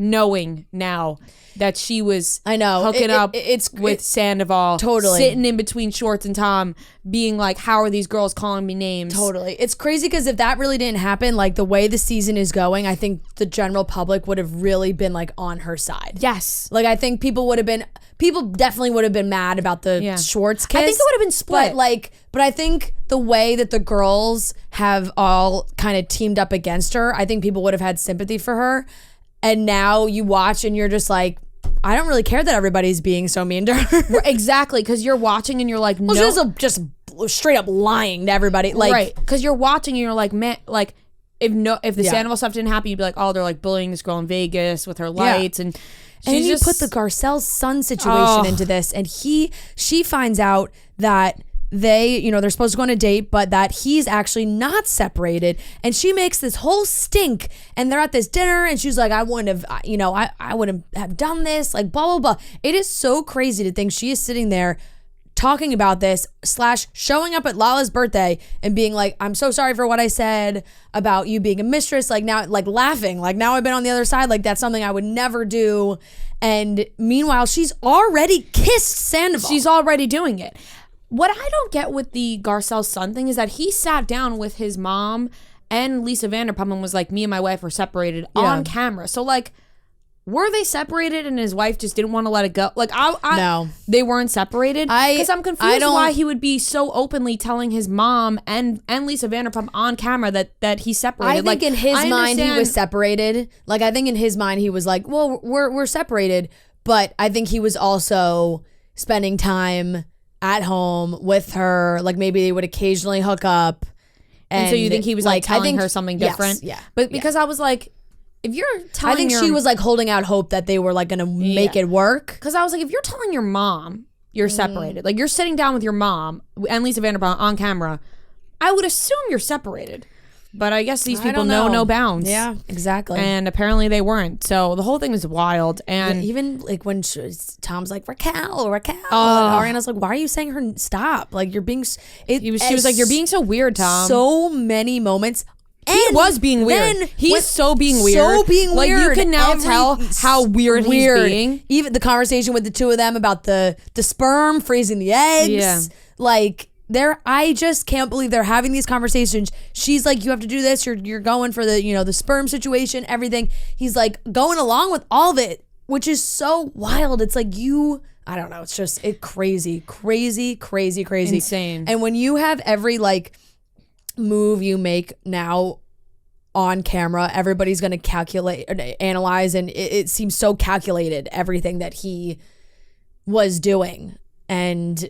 Knowing now that she was hooking up with Sandoval, totally sitting in between Shorts and Tom, being like, how are these girls calling me names? Totally. It's crazy, because if that really didn't happen, like the way the season is going, I think the general public would have really been like on her side. Yes. Like, I think people definitely would have been mad about the Schwartz kiss. I think it would have been split. But I think the way that the girls have all kind of teamed up against her, I think people would have had sympathy for her. And now you watch and you're just like, I don't really care that everybody's being so mean to her. Exactly, because you're watching and you're like, no. Well, she's just straight up lying to everybody. Like, right, because you're watching and you're like, man, like, if the Sandoval stuff didn't happen, you'd be like, oh, they're like bullying this girl in Vegas with her lights, and then you put the Garcelle's son situation into this, and she finds out that they're supposed to go on a date, but that he's actually not separated, and she makes this whole stink, and they're at this dinner, and she's like, I wouldn't have, I wouldn't have done this, like blah blah blah. It is so crazy to think she is sitting there talking about this / showing up at Lala's birthday and being like, I'm so sorry for what I said about you being a mistress, like now, like laughing, like now I've been on the other side, like that's something I would never do. And meanwhile, she's already kissed Sandoval. She's already doing it. What I don't get with the Garcelle son thing is that he sat down with his mom and Lisa Vanderpump and was like, me and my wife were separated on camera. So like, were they separated and his wife just didn't want to let it go? Like, no, they weren't separated. Because I'm confused why he would be so openly telling his mom and Lisa Vanderpump on camera that he's separated. I think in his mind he was separated. Like, I think in his mind he was like, well, we're separated. But I think he was also spending time at home with her. Like, maybe they would occasionally hook up. And so you think he was like telling her something different? Yes, yeah. But because I was like, if you're telling I think she was like holding out hope that they were like going to make it work. Because I was like, if you're telling your mom you're separated, like you're sitting down with your mom and Lisa Vanderpump on camera, I would assume you're separated. But I guess these people know no bounds. Yeah, exactly. And apparently they weren't. So the whole thing was wild. And even like when Tom's like, Raquel. And Ariana's like, why are you saying her stop? Like, you're being... she was like, you're being so weird, Tom. So many moments. He was being weird. He's so being weird. So being like, weird. You can now tell how weird he's being. Even the conversation with the two of them about the sperm freezing the eggs. Yeah. Like... I just can't believe they're having these conversations. She's like, you have to do this. You're going for the, the sperm situation, everything. He's like going along with all of it, which is so wild. It's like I don't know. It's just crazy. Insane. And when you have every like move you make now on camera, everybody's going to calculate, analyze, and it seems so calculated, everything that he was doing. And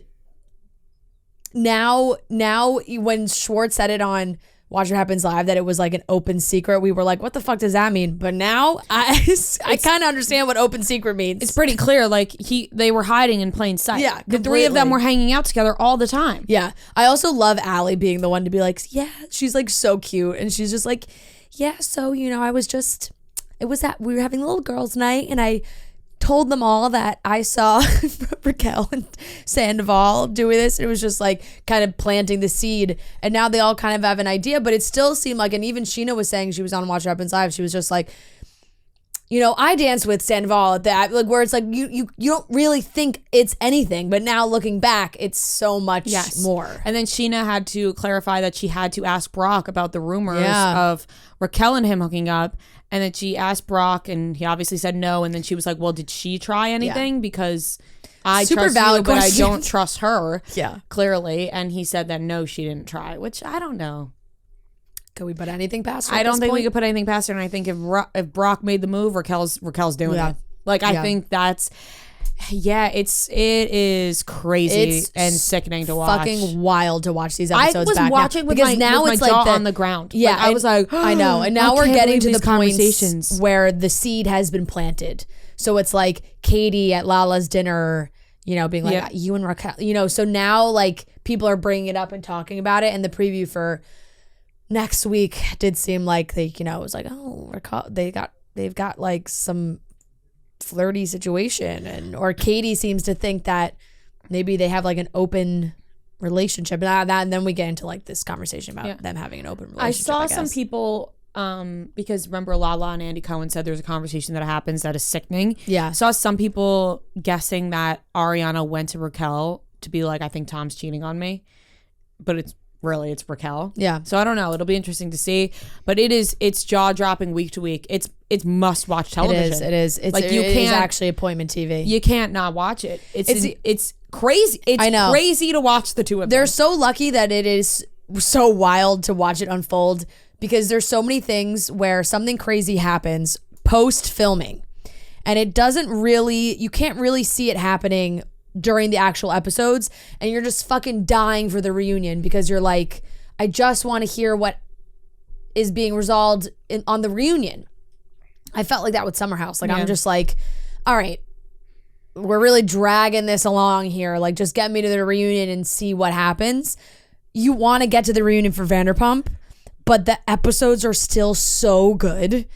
Now, when Schwartz said it on Watch What Happens Live that it was like an open secret, we were like, what the fuck does that mean? But now I kind of understand what open secret means. It's pretty clear. Like they were hiding in plain sight. Yeah, the three of them were hanging out together all the time. Yeah. I also love Allie being the one to be like, yeah, she's like so cute. And she's just like, yeah, so, we were having a little girls' night and I told them all that I saw Raquel and Sandoval doing this. It was just like kind of planting the seed. And now they all kind of have an idea, but it still seemed like, and even Sheena was saying, she was on Watch What Happens Live, she was just like, I danced with Sandoval at that, like where it's like, you don't really think it's anything, but now looking back, it's so much more. And then Sheena had to clarify that she had to ask Brock about the rumors of Raquel and him hooking up. And then she asked Brock, and he obviously said no. And then she was like, well, did she try anything? Yeah. Because I trust you, but I don't trust her. Yeah. Clearly. And he said that no, she didn't try, which I don't know. Could we put anything past her? I don't think we could put anything past her. And I think if Brock made the move, Raquel's doing it. Like, I think that's... Yeah, it is crazy and sickening to watch. Fucking wild to watch these episodes. I was watching with my jaw on the ground. Yeah, I was like, I know. And now we're getting to the conversations where the seed has been planted. So it's like Katie at Lala's dinner, being like, you and Raquel, so now like people are bringing it up and talking about it. And the preview for next week did seem like they, it was like, oh, Raquel, they've got like some flirty situation, or Katie seems to think that maybe they have like an open relationship, and then we get into like this conversation about them having an open relationship. I saw some people because remember Lala and Andy Cohen said there's a conversation that happens that is sickening. Yeah, I saw some people guessing that Ariana went to Raquel to be like, I think Tom's cheating on me, but it's Raquel. Yeah. So I don't know. It'll be interesting to see. But it's jaw dropping week to week. It's must watch television. It is. It's like it is actually appointment TV. You can't not watch it. It's crazy. It's crazy to watch the two of them. They're so lucky that it is so wild to watch it unfold, because there's so many things where something crazy happens post filming. and it doesn't really, you can't really see it happening during the actual episodes, and you're just fucking dying for the reunion because you're like, I just want to hear what is being resolved on the reunion. I felt like that with Summer House. Like, I'm just like, all right, we're really dragging this along here. Like, just get me to the reunion and see what happens. You want to get to the reunion for Vanderpump, but the episodes are still so good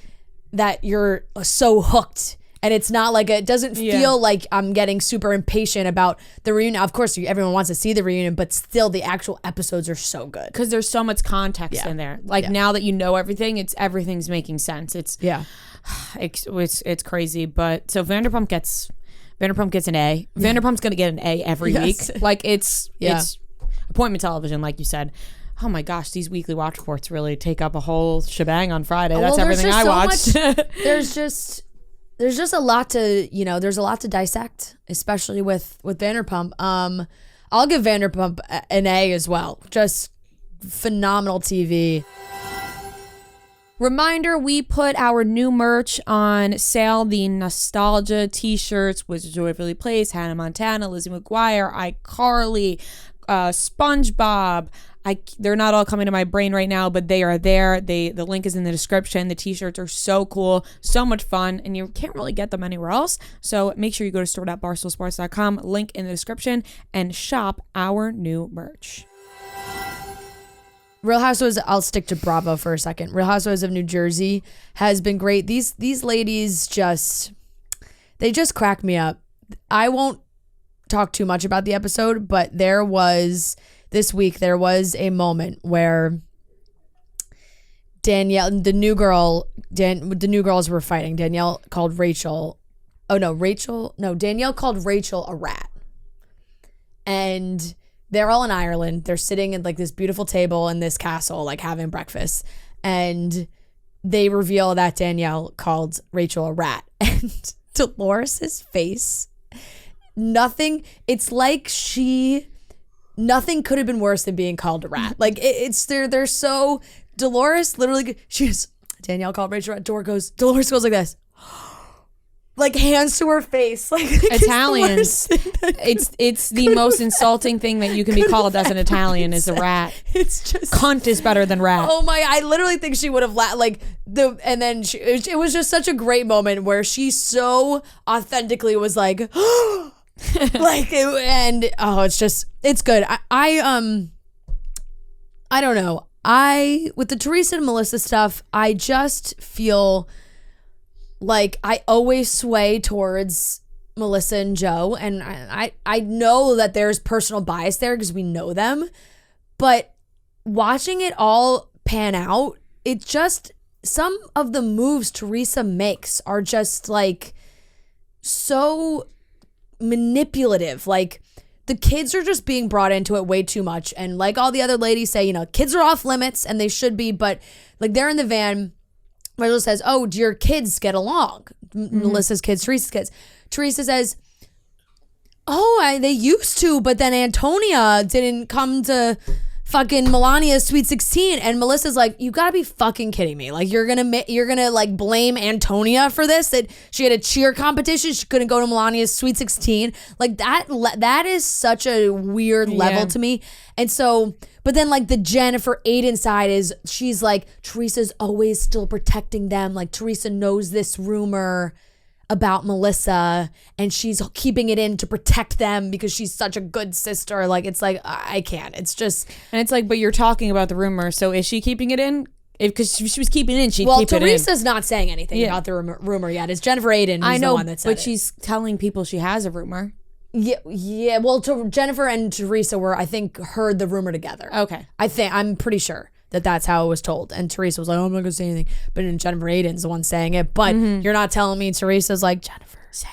that you're so hooked. And it's not like, it doesn't feel like I'm getting super impatient about the reunion. Of course, everyone wants to see the reunion, but still the actual episodes are so good. Because there's so much context in there. Like now that you know everything, everything's making sense. It's crazy. But so Vanderpump gets an A. Vanderpump's gonna get an A every week. Like it's appointment television, like you said. Oh my gosh, these weekly watch reports really take up a whole shebang on Friday. That's everything I watched. There's just a lot to, there's a lot to dissect, especially with Vanderpump. I'll give Vanderpump an A as well. Just phenomenal TV. Reminder, we put our new merch on sale. The Nostalgia t-shirts, Wizards of Waverly Place, Hannah Montana, Lizzie McGuire, iCarly, SpongeBob. They're not all coming to my brain right now, but they are there. The link is in the description. The t-shirts are so cool, so much fun, and you can't really get them anywhere else. So make sure you go to store.barstoolsports.com, link in the description, and shop our new merch. Real Housewives, I'll stick to Bravo for a second. Real Housewives of New Jersey has been great. These ladies they just crack me up. I won't talk too much about the episode, but this week there was a moment where Danielle, the new girls were fighting. Danielle called Rachel. Danielle called Rachel a rat. And they're all in Ireland. They're sitting at like this beautiful table in this castle, like having breakfast. And they reveal that Danielle called Rachel a rat. And Dolores's face, nothing could have been worse than being called a rat. Like they're so, Dolores literally, Danielle called Rachel a rat. Dolores goes like this. Like hands to her face. Like Italians. It's the most insulting thing that you can be called as an Italian is a rat. It's just cunt is better than rat. Oh my! I literally think she would have laughed. It was just such a great moment where she so authentically was like, it's good. I don't know. With the Teresa and Melissa stuff, I just feel like I always sway towards Melissa and Joe, and I know that there's personal bias there because we know them, but watching it all pan out, it just, some of the moves Teresa makes are just like so manipulative. Like the kids are just being brought into it way too much, and like all the other ladies say, kids are off limits and they should be, but like they're in the van. Rachel says, oh, do your kids get along? Melissa's kids, Teresa's kids. Teresa says, they used to, but then Antonia didn't come to fucking Melania's Sweet 16. And Melissa's like, you gotta be fucking kidding me. Like, you're gonna like blame Antonia for this? That she had a cheer competition, she couldn't go to Melania's Sweet 16? Like, that is such a weird level to me. And so, but then like the Jennifer Aiden side is, she's like, Teresa's always still protecting them. Like Teresa knows this rumor about Melissa and she's keeping it in to protect them because she's such a good sister. Like, it's like, I can't. It's just. And it's like, but you're talking about the rumor. So is she keeping it in? Because she was keeping it in, she'd keep it in. Well, Teresa's not saying anything about the rumor yet. It's Jennifer Aiden who's the one that said it. But she's telling people she has a rumor. Yeah. Well, Jennifer and Teresa I think, heard the rumor together. Okay. I'm pretty sure that's how it was told. And Teresa was like, oh, I'm not going to say anything. But then Jennifer Aiden's the one saying it. But you're not telling me Teresa's like, Jennifer, say it.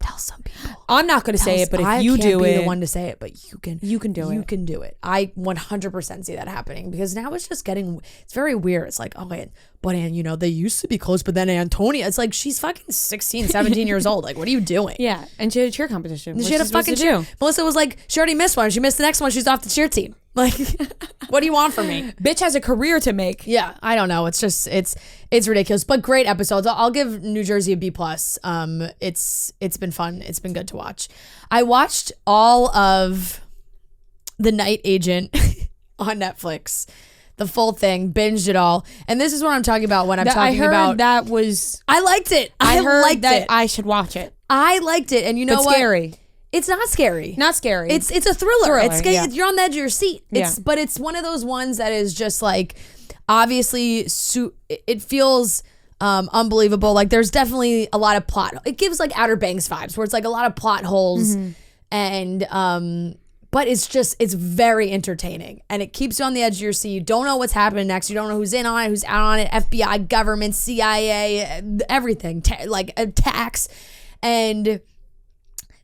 Tell some people. I'm not going to say it, but if you do it. I can't be the one to say it, but you can. You can do it. You can do it. I 100% see that happening because now it's just it's very weird. It's like, okay, but they used to be close, but then Antonia, it's like, she's fucking 16, 17 years old. Like, what are you doing? Yeah, and she had a cheer competition. She had a fucking cheer. Melissa was like, she already missed one. She missed the next one. She's off the cheer team. Like, what do you want from me? Bitch has a career to make. Yeah, I don't know. It's just, it's ridiculous, but great episodes. I'll give New Jersey a B+. It's been fun. It's been good to watch. I watched all of The Night Agent on Netflix. The full thing, binged it all. And this is what I'm talking about when I'm talking about. That was. I liked it. I heard liked that it. I should watch it. I liked it. And you know But what? scary. It's not scary. Not scary. It's a thriller. It's yeah. You're on the edge of your seat. But it's one of those ones that is just like, obviously, it feels unbelievable. Like, there's definitely a lot of plot. It gives like Outer Banks vibes, where it's like a lot of plot holes, and but it's very entertaining, and it keeps you on the edge of your seat. You don't know what's happening next. You don't know who's in on it, who's out on it. FBI, government, CIA, everything, like attacks, and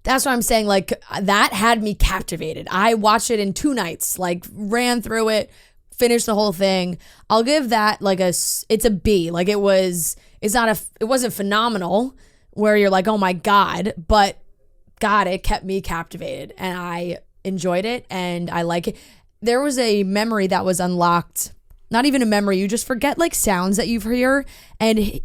that's what I'm saying. Like, that had me captivated. I watched it in 2 nights. Like, ran through it, finished the whole thing. I'll give that like it's a B. Like, it wasn't phenomenal where you're like, oh my God, but God, it kept me captivated, and I enjoyed it, and I like it. There was a memory that was unlocked. Not even a memory. You just forget like sounds that you've heard. And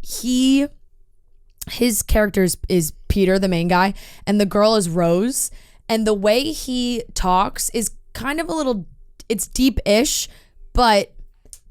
his character is Peter, the main guy, and the girl is Rose. And the way he talks is kind of it's deep-ish, but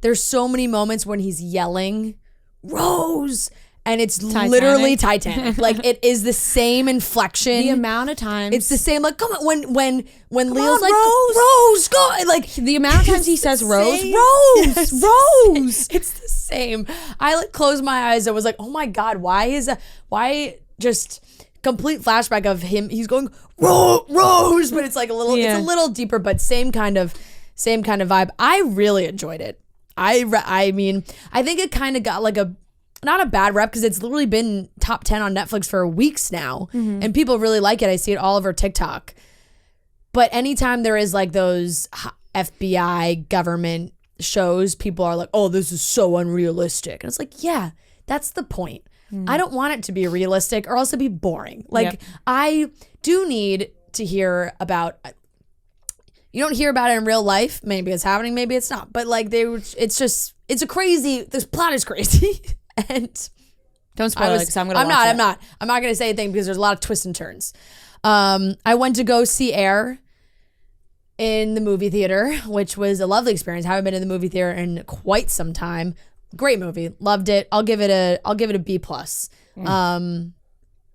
there's so many moments when he's yelling, Rose, and it's literally Titanic. Like, it is the same inflection. The amount of times it's the same. Like, come on, when Leo's on, like, Rose, go. Like, the amount of times he says Rose, yes, Rose. It's the same. I like closed my eyes and was like, oh my God, why just complete flashback of him. He's going Rose, but it's like it's a little deeper, but same kind of vibe. I really enjoyed it. I mean, I think it kind of got like not a bad rep, because it's literally been top 10 on Netflix for weeks now, and people really like it. I see it all over TikTok. But anytime there is like those FBI government shows, people are like, oh, this is so unrealistic. And it's like, yeah, that's the point. I don't want it to be realistic or else it'd be boring. Like, I do need to hear about. You don't hear about it in real life. Maybe it's happening, maybe it's not. But like, this plot is crazy. And don't spoil it, because I'm not gonna say anything because there's a lot of twists and turns. I went to go see Air in the movie theater, which was a lovely experience. Haven't been in the movie theater in quite some time. Great movie, loved it. I'll give it a B+.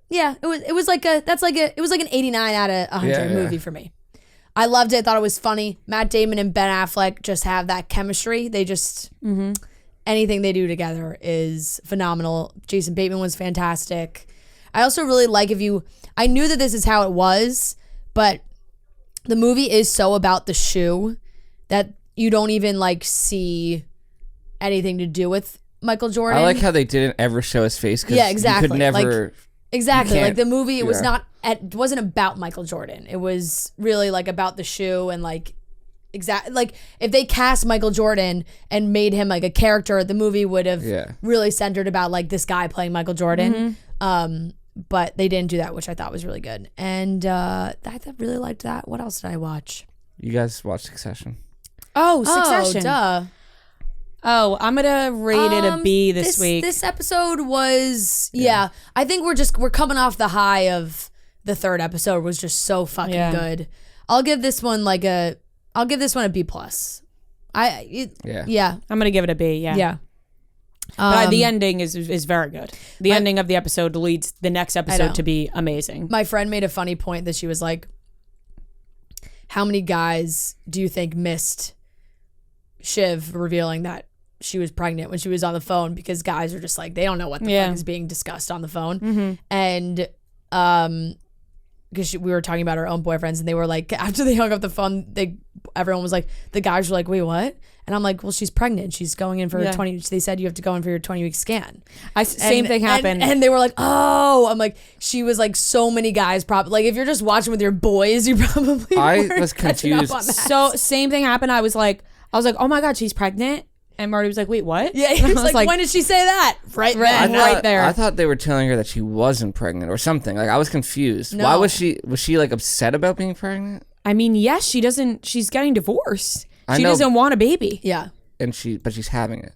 Yeah, it was like an 89 out of 100 movie for me. I loved it. Thought it was funny. Matt Damon and Ben Affleck just have that chemistry. They just anything they do together is phenomenal. Jason Bateman was fantastic. I also really like I knew that this is how it was, but the movie is so about the shoe that you don't even like see anything to do with Michael Jordan. I like how they didn't ever show his face, because exactly. you could never. Exactly. Like, the movie, it wasn't about Michael Jordan. It was really like about the shoe, and like like if they cast Michael Jordan and made him like a character, the movie would have really centered about like this guy playing Michael Jordan. But they didn't do that, which I thought was really good. And I really liked that. What else did I watch? You guys watched Succession. Oh, Succession. Duh. Oh, I'm gonna rate it a B this week. This episode was I think we're coming off the high of the 3rd episode was just so fucking good. I'll give this one a B+. I'm gonna give it a B. Yeah. But the ending is very good. The ending of the episode leads the next episode to be amazing. My friend made a funny point that she was like, how many guys do you think missed Shiv revealing that she was pregnant when she was on the phone? Because guys are just like, they don't know what the fuck is being discussed on the phone. And because we were talking about our own boyfriends, and they were like, after they hung up the phone, everyone was like, the guys were like, wait, what? And I'm like, well, she's pregnant. She's going in for her 20. They said you have to go in for your 20-week scan. Same thing happened. And they were like, oh, I'm like, she was like, so many guys probably, like, if you're just watching with your boys, you probably I was confused. So same thing happened. I was like, oh my God, she's pregnant. And Marty was like, wait, what? Yeah, he was like, when did she say that? Right there. I thought they were telling her that she wasn't pregnant or something. Like, I was confused. No. Why was she like upset about being pregnant? I mean, yes, she's getting divorced. She know. doesn't want a baby. Yeah. But she's having it.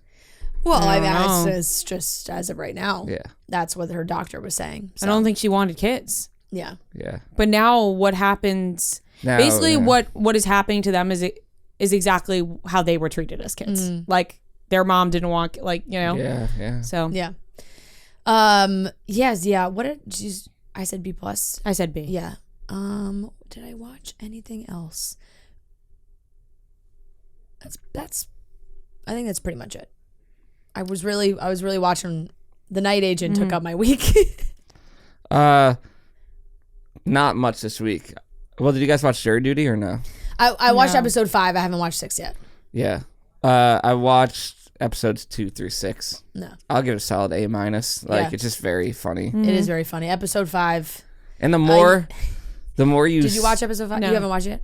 Well, I mean, it's just as of right now. Yeah. That's what her doctor was saying. So. I don't think she wanted kids. Yeah. Yeah. But now what happens, basically what is happening to them is exactly how they were treated as kids. Like, their mom didn't want, like, you know. Yeah, yeah. So. Yeah. Yes, yeah. What did I said B+. I said B. Yeah. Did I watch anything else? That's I think that's pretty much it. I was really watching The Night Agent took up my week. Not much this week. Well, did you guys watch Jury Duty or no? I watched episode 5. I haven't watched 6 yet. Yeah. I watched episodes 2 through 6. No. I'll give it a solid A-. Like, it's just very funny. It is very funny. Episode 5. And the more you Did you watch episode 5? No. You haven't watched it?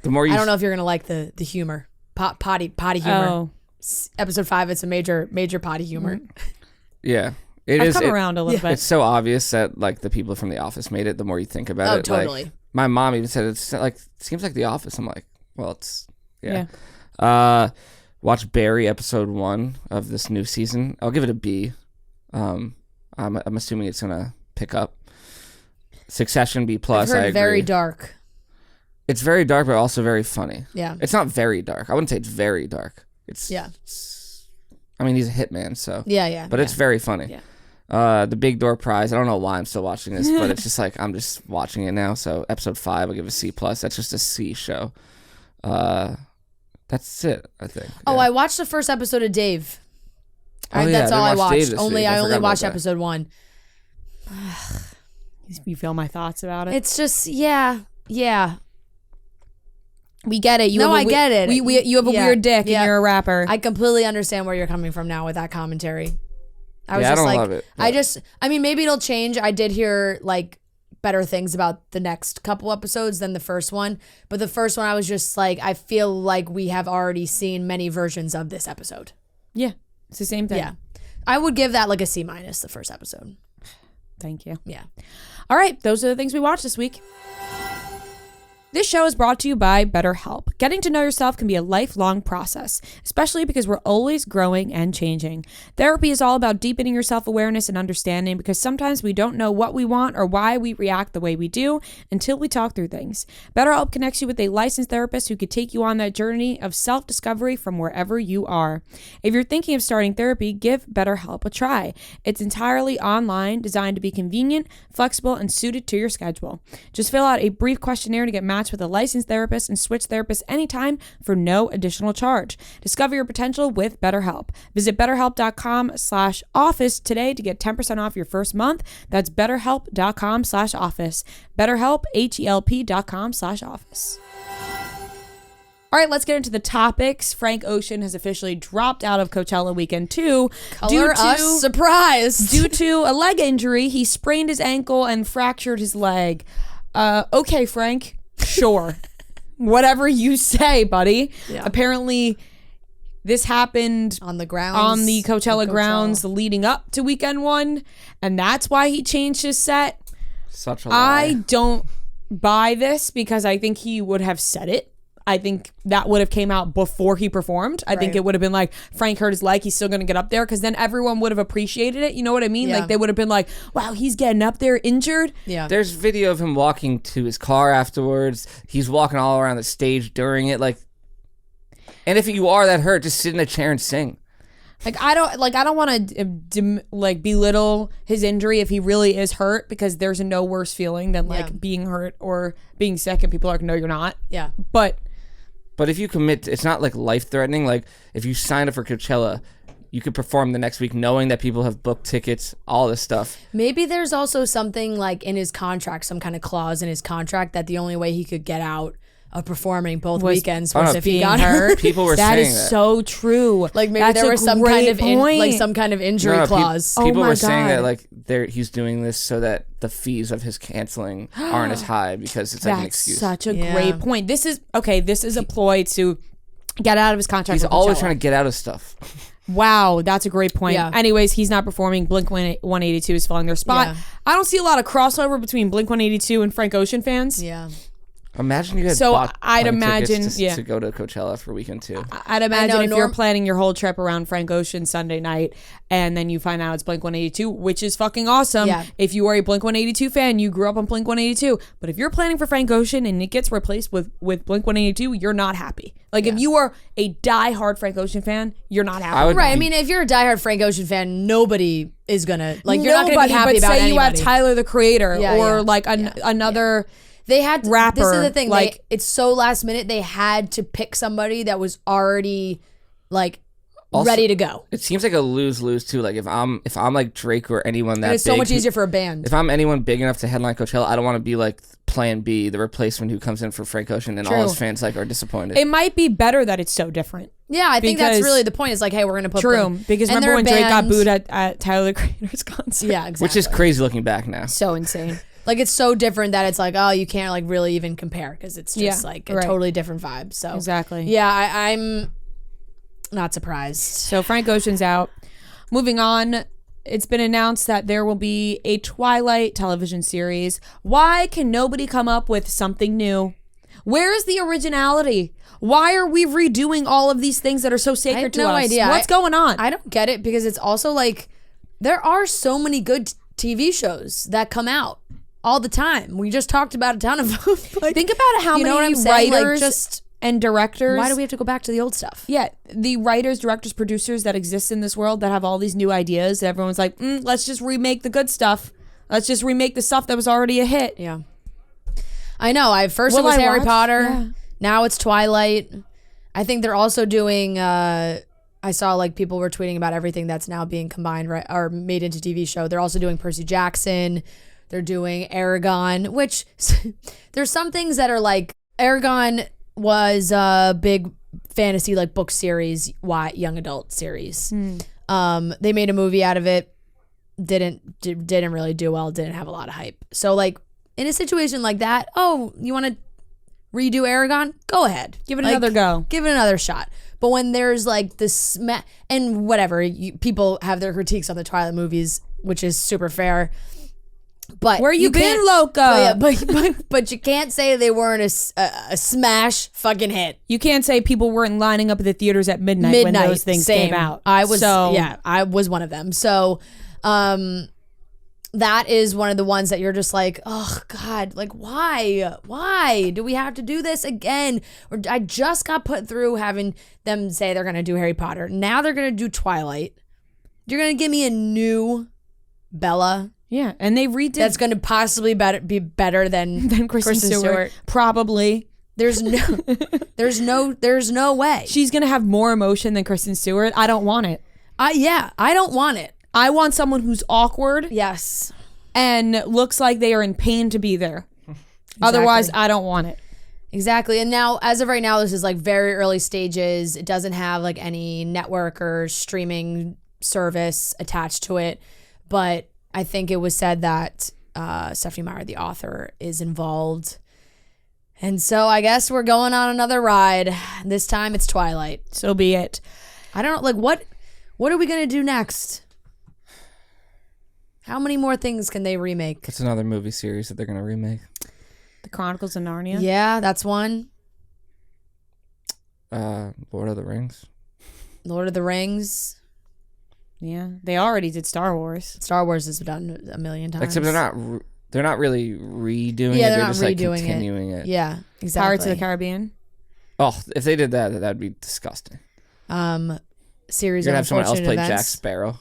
The more you I don't know if you're gonna like the humor. Potty humor. Oh. Episode 5, it's a major potty humor. Yeah. I've come around a little bit. It's so obvious that, like, the people from The Office made it the more you think about it. Oh, totally. Like, my mom even said it's like, seems like The Office. I'm like, well, it's, yeah. Watch Barry episode 1 of this new season. I'll give it a B. I'm assuming it's gonna pick up. Succession B+. I've heard I agree. very dark. It's very dark, but also very funny. Yeah. It's not very dark. I wouldn't say it's very dark. It's I mean, he's a hitman, so Yeah. But it's very funny. Yeah. The Big Door Prize. I don't know why I'm still watching this, but it's just like I'm just watching it now. So episode 5, I'll give a C+. That's just a C show. That's it, I think. Oh, Yeah. I watched the first episode of Dave. Oh, That's all I didn't watch Dave watched. this I week. I only forgot watched about that. episode 1. You feel my thoughts about it? It's just yeah. We get it. I get it. You have a weird dick and you're a rapper. I completely understand where you're coming from now with that commentary. I don't love it. I mean, maybe it'll change. I did hear like better things about the next couple episodes than the first one. But the first one, I was just like, I feel like we have already seen many versions of this episode. Yeah. It's the same thing. Yeah. I would give that like a C-, the first episode. Thank you. Yeah. All right. Those are the things we watched this week. This show is brought to you by BetterHelp. Getting to know yourself can be a lifelong process, especially because we're always growing and changing. Therapy is all about deepening your self-awareness and understanding because sometimes we don't know what we want or why we react the way we do until we talk through things. BetterHelp connects you with a licensed therapist who could take you on that journey of self-discovery from wherever you are. If you're thinking of starting therapy, give BetterHelp a try. It's entirely online, designed to be convenient, flexible, and suited to your schedule. Just fill out a brief questionnaire to get matched with a licensed therapist and switch therapists anytime for no additional charge. Discover your potential with BetterHelp. Visit BetterHelp.com/office today to get 10% off your first month. That's BetterHelp.com/office. BetterHelp, HELP.com/office. All right, let's get into the topics. Frank Ocean has officially dropped out of Coachella Weekend 2. Color us surprised. Due to a leg injury, he sprained his ankle and fractured his leg. Okay, Frank. Sure. Whatever you say, buddy. Yeah. Apparently, this happened on the grounds. On the Coachella grounds leading up to Weekend 1, and that's why he changed his set. Such a lie. I don't buy this because I think he would have said it. I think that would have came out before he performed. I think it would have been like, Frank hurt his leg, he's still going to get up there, because then everyone would have appreciated it. You know what I mean? Yeah. Like, they would have been like, wow, he's getting up there injured. Yeah. There's video of him walking to his car afterwards. He's walking all around the stage during it. Like, and if you are that hurt, just sit in a chair and sing. I don't want to belittle his injury if he really is hurt, because there's no worse feeling than being hurt or being sick and people are like, no, you're not. Yeah. But if you commit, it's not like life-threatening. Like, if you sign up for Coachella, you could perform the next week knowing that people have booked tickets, all this stuff. Maybe there's also something like in his contract, some kind of clause in his contract that the only way he could get out of performing both weekends was if he got hurt. People were that saying is that. so true. Like maybe That's there a was some great kind of point. some kind of injury clause. People my were saying God. that like he's doing this so that the fees of his canceling aren't as high because it's like an excuse. That's such a great point. This is a ploy to get out of his contract. He's for always Coachella. trying to get out of stuff. Wow, that's a great point. Yeah. Anyways, he's not performing. Blink-182 is filling their spot. Yeah. I don't see a lot of crossover between Blink-182 and Frank Ocean fans. Yeah. Imagine you had So bought I'd plane imagine, tickets yeah. to go to Coachella for weekend 2. I'd imagine know, if you're planning your whole trip around Frank Ocean Sunday night and then you find out it's Blink-182, which is fucking awesome. Yeah. If you are a Blink-182 fan, you grew up on Blink-182. But if you're planning for Frank Ocean and it gets replaced with Blink-182, you're not happy. Like if you are a diehard Frank Ocean fan, you're not happy. Right. I mean, if you're a diehard Frank Ocean fan, nobody is gonna like. You're not gonna be happy but about say anybody. you have Tyler the Creator Yeah, or yeah. like another. They had rapper, This is the thing. like- It's so last minute. They had to pick somebody that was already like Also, ready to go. It seems like a lose-lose too. Like if I'm like Drake or anyone that And it's so big much who- easier for a band. If I'm anyone big enough to headline Coachella, I don't want to be like Plan B, the replacement who comes in for Frank Ocean, and all his fans like are disappointed. It might be better that it's so different. Yeah, I think that's Because- really the point. Is like, hey, we're gonna put True, Blink. because And remember when they're a Drake got band- booed at Tyler the Creator's concert? Yeah, exactly. Which is crazy looking back now. So insane. Like it's so different that it's like, oh, you can't like really even compare because it's just Yeah, like a right. totally different vibe. So Exactly. yeah, I'm not surprised. So Frank Ocean's out. Moving on, it's been announced that there will be a Twilight television series. Why can nobody come up with something new? Where is the originality? Why are we redoing all of these things that are so sacred I have to no us? idea. What's going on? I don't get it because it's also like there are so many good TV shows that come out all the time. We just talked about a ton of them. Like, Think about how you know what many I'm saying? Like, writers just and directors. why do we have to go back to the old stuff? Yeah, the writers, directors, producers that exist in this world that have all these new ideas. That everyone's like, let's just remake the good stuff. Let's just remake the stuff that was already a hit. Yeah, I know. First it Will was I Harry watch? Potter. Yeah. Now it's Twilight. I think they're also doing. I saw like people were tweeting about everything that's now being combined or made into TV show. They're also doing Percy Jackson. They're doing Aragon, which there's some things that are like Aragon was a big fantasy like book series, young adult series. They made a movie out of it. Didn't really do well. Didn't have a lot of hype. So like in a situation like that, oh, you want to redo Aragon? Go ahead, Give it another go. Give it another shot. But when there's like this and whatever, people have their critiques on the Twilight movies, which is super fair. But Where you been, can't- Loca? But you can't say they weren't a smash fucking hit. You can't say people weren't lining up at the theaters at midnight when those things same. came out. I was So, I was one of them. So that is one of the ones that you're just like, oh God, like why do we have to do this again? Or I just got put through having them say they're gonna do Harry Potter. Now they're gonna do Twilight. You're gonna give me a new Bella yeah, and they redid that's gonna possibly be better than Kristen Stewart. Probably. There's no way. She's going to have more emotion than Kristen Stewart. I don't want it. I don't want it. I want someone who's awkward Yes. and looks like they are in pain to be there. Otherwise, I don't want it. Exactly. And now, as of right now, this is like very early stages. It doesn't have like any network or streaming service attached to it. But I think it was said that Stephanie Meyer, the author, is involved. And so I guess we're going on another ride. This time it's Twilight. So be it. I don't know, like what are we going to do next? How many more things can they remake? What's another movie series that they're going to remake? The Chronicles of Narnia. Yeah, that's one. Lord of the Rings. Lord of the Rings. Yeah. They already did Star Wars. Star Wars has done a million times. Except they're not really redoing Yeah, it. they're They're not just like redoing continuing it. Yeah, exactly. Pirates of the Caribbean. Oh, if they did that, that'd be disgusting. Series You're gonna of have someone else unfortunate play Jack events. Sparrow.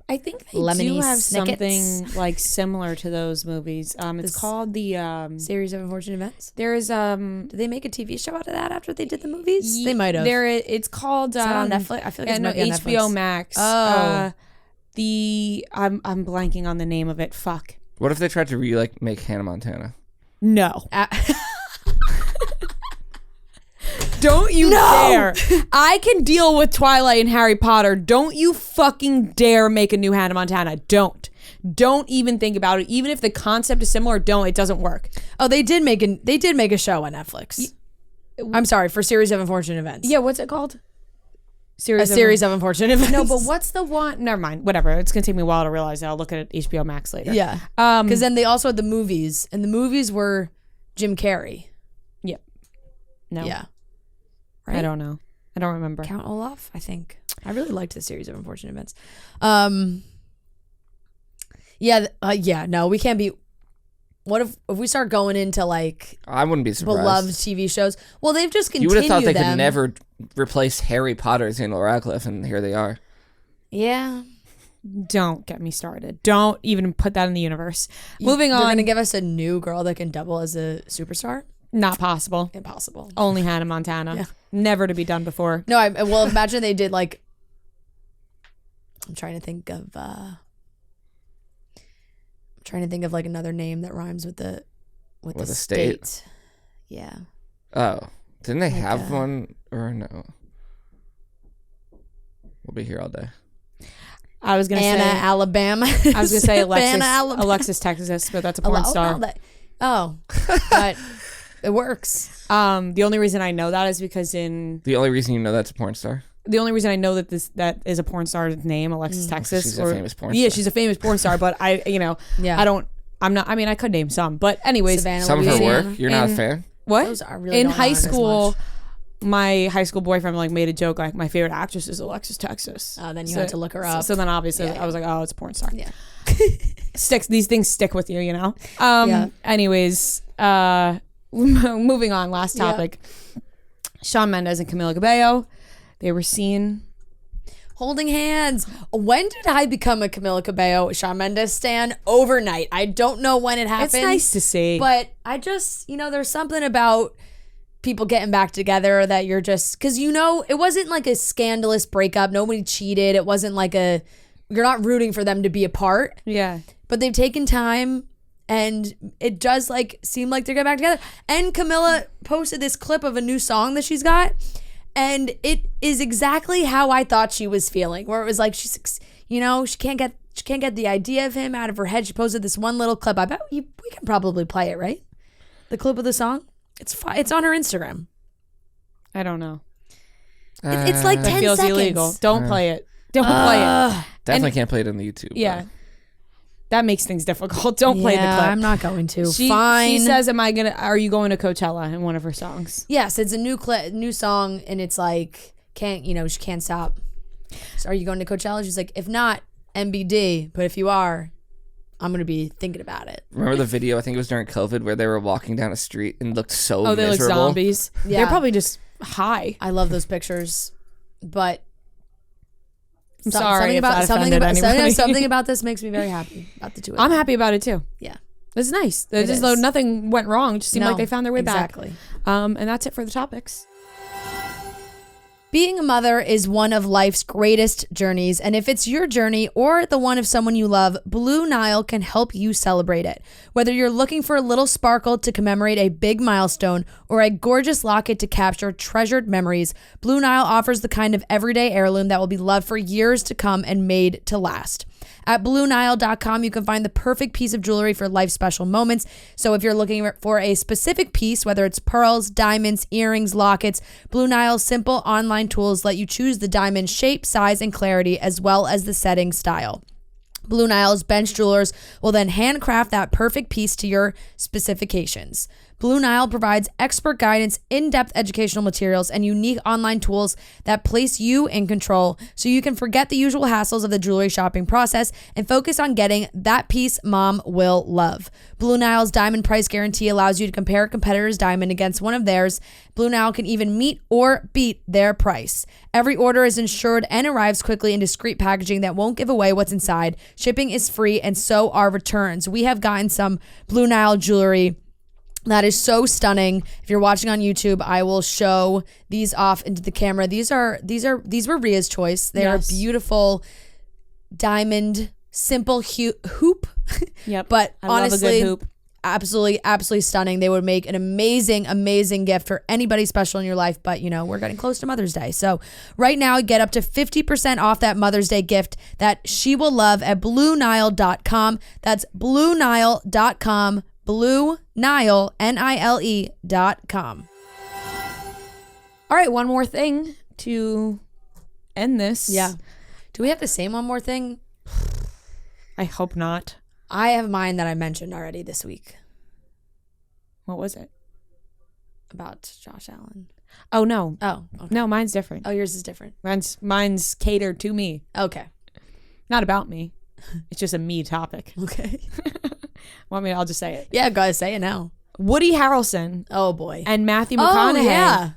I think they Lemony do have Snickets. something like similar to those movies. It's called the Series of unfortunate events. there is Did they make a TV show out of that after they did the movies? They might have. It's called Is that on Netflix? I feel like yeah, it no, might be on HBO Netflix. Max. Oh. I'm blanking on the name of it. Fuck. What if they tried to make Hannah Montana? No. Don't you dare. I can deal with Twilight and Harry Potter. Don't you fucking dare make a new Hannah Montana. Don't even think about it. Even if the concept is similar, it doesn't work. Oh, they did make a show on Netflix. I'm sorry, for Series of Unfortunate Events. Yeah, what's it called? Series of Unfortunate Events. No, but what's the one? Never mind. Whatever. It's gonna take me a while to realize that. I'll look at HBO Max later. Yeah. Because then they also had the movies, and the movies were Jim Carrey. Yep. No. Yeah. Right? I don't know. I don't remember. Count Olaf, I think. I really liked the Series of Unfortunate Events. No, we can't be. What if we start going into like I wouldn't be surprised. beloved TV shows? Well, they've just continued. You would have thought they them. could never replace Harry Potter as Daniel Radcliffe, and here they are. Yeah. Don't get me started. Don't even put that in the universe. Moving on. They're gonna give us a new girl that can double as a superstar? Not possible. Impossible. Only Hannah Montana. Yeah. Never to be done before. No, well, imagine they did like. I'm trying to think of like another name that rhymes with the state. Yeah. Oh, didn't they have one or no? We'll be here all day. I was gonna Anna, say Alabama. I was gonna say Alabama. Alexis Texas, but that's a porn star. But it works. The only reason I know that is because The only reason you know that's a porn star? The only reason I know that that is a porn star's name, Alexis Texas. She's a famous porn star. Yeah, she's a famous porn star, but I could name some. But anyways. Savannah, some of her Louisiana. work, you're not a fan? What? Those I really in don't high know as school, much. my high school boyfriend like made a joke like my favorite actress is Alexis Texas. Oh, then you had to look her up. So then obviously I was like, oh, it's a porn star. Yeah. These things stick with you, you know? Anyways, moving on, last topic. Yeah. Shawn Mendes and Camila Cabello, they were seen holding hands. When did I become a Camila Cabello Shawn Mendes stan? Overnight. I don't know when it happened. It's nice to see. But I just, there's something about people getting back together that you're just, because it wasn't like a scandalous breakup. Nobody cheated. It wasn't like you're not rooting for them to be apart. Yeah. But they've taken time and it does like seem like they're getting back together. And Camila posted this clip of a new song that she's got. And it is exactly how I thought she was feeling, where it was like she's, she can't get the idea of him out of her head. She posted this one little clip. I bet we can probably play it, right? The clip of the song. It's on her Instagram. I don't know. It's like 10 it feels seconds. Illegal. Don't play it. Don't play it. Definitely can't play it on the YouTube. Yeah. That makes things difficult. Don't play the clip. I'm not going to. Fine. She says, are you going to Coachella in one of her songs? Yes, it's a new song, and it's like, she can't stop. So are you going to Coachella? She's like, if not, MBD, but if you are, I'm going to be thinking about it. Remember the video, I think it was during COVID, where they were walking down a street and looked so miserable? Oh, they look zombies. Yeah. They're probably just high. I love those pictures, but I'm sorry something about this makes me very happy about the two of them. I'm happy about it too. Yeah. It's nice. Though nothing went wrong. It just seemed like they found their way back. Exactly. And that's it for the topics. Being a mother is one of life's greatest journeys, and if it's your journey or the one of someone you love, Blue Nile can help you celebrate it. Whether you're looking for a little sparkle to commemorate a big milestone or a gorgeous locket to capture treasured memories, Blue Nile offers the kind of everyday heirloom that will be loved for years to come and made to last. At BlueNile.com, you can find the perfect piece of jewelry for life's special moments. So if you're looking for a specific piece, whether it's pearls, diamonds, earrings, lockets, Blue Nile's simple online tools let you choose the diamond shape, size, and clarity, as well as the setting style. Blue Nile's bench jewelers will then handcraft that perfect piece to your specifications. Blue Nile provides expert guidance, in-depth educational materials, and unique online tools that place you in control so you can forget the usual hassles of the jewelry shopping process and focus on getting that piece mom will love. Blue Nile's diamond price guarantee allows you to compare a competitor's diamond against one of theirs. Blue Nile can even meet or beat their price. Every order is insured and arrives quickly in discreet packaging that won't give away what's inside. Shipping is free, and so are returns. We have gotten some Blue Nile jewelry that is so stunning. If you're watching on YouTube, I will show these off into the camera. These were Ria's choice. They are beautiful diamond, simple hoop. Yep. But I honestly, love a good hoop. Absolutely stunning. They would make an amazing gift for anybody special in your life. But we're getting close to Mother's Day. So right now, get up to 50% off that Mother's Day gift that she will love at BlueNile.com. That's BlueNile.com. BlueNile, Nile.com. All right, one more thing to end this. Yeah. Do we have to say one more thing? I hope not. I have mine that I mentioned already this week What was it? about Josh Allen. Oh, no. Oh, okay. No, mine's different. Oh, yours is different. Mine's catered to me, Okay. not about me. It's just a me topic. Okay. Want me? I'll just say it. Yeah, gotta say it now. Woody Harrelson Oh boy. and Matthew Oh McConaughey. yeah.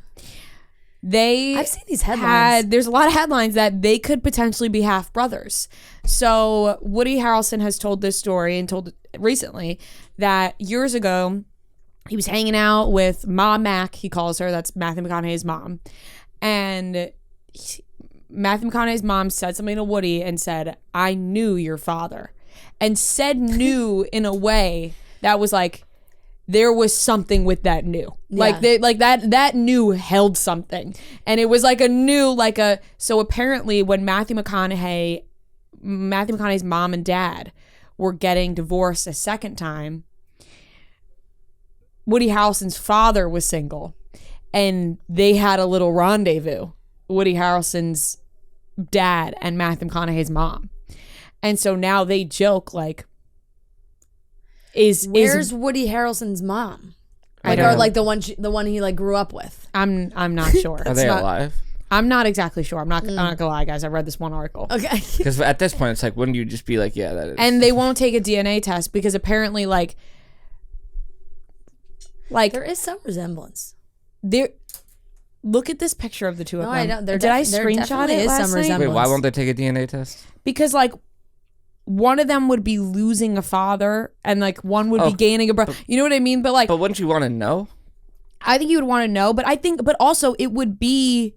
They I've seen these headlines. there's a lot of headlines that they could potentially be half brothers. So Woody Harrelson has told this story and told it recently that years ago he was hanging out with Mom Mac, he calls her. That's Matthew McConaughey's mom. And Matthew McConaughey's mom said something to Woody and said, "I knew your father." And said "knew" in a way that was like, there was something with that "new." Like Yeah. that "new" held something. And it was like a new, so apparently when Matthew McConaughey's mom and dad were getting divorced a second time, Woody Harrelson's father was single and they had a little rendezvous, Woody Harrelson's dad and Matthew McConaughey's mom. And so now they joke like, Where's Woody Harrelson's mom? I Like, don't or know. like the one he like grew up with. I'm not sure. Are they alive? I'm not exactly sure. I'm not gonna lie, guys. I read this one article. Okay. Because at this point, it's like, wouldn't you just be like, yeah, that is. And they won't take a DNA test because apparently like There is some resemblance. there. Look at this picture of the two of No, them. I don't. Did I there screenshot definitely it is last some night? resemblance. Wait, why won't they take a DNA test? Because like one of them would be losing a father and like one would be gaining a brother. You know what I mean? But like, But wouldn't you want to know? I think you would want to know. But also it would be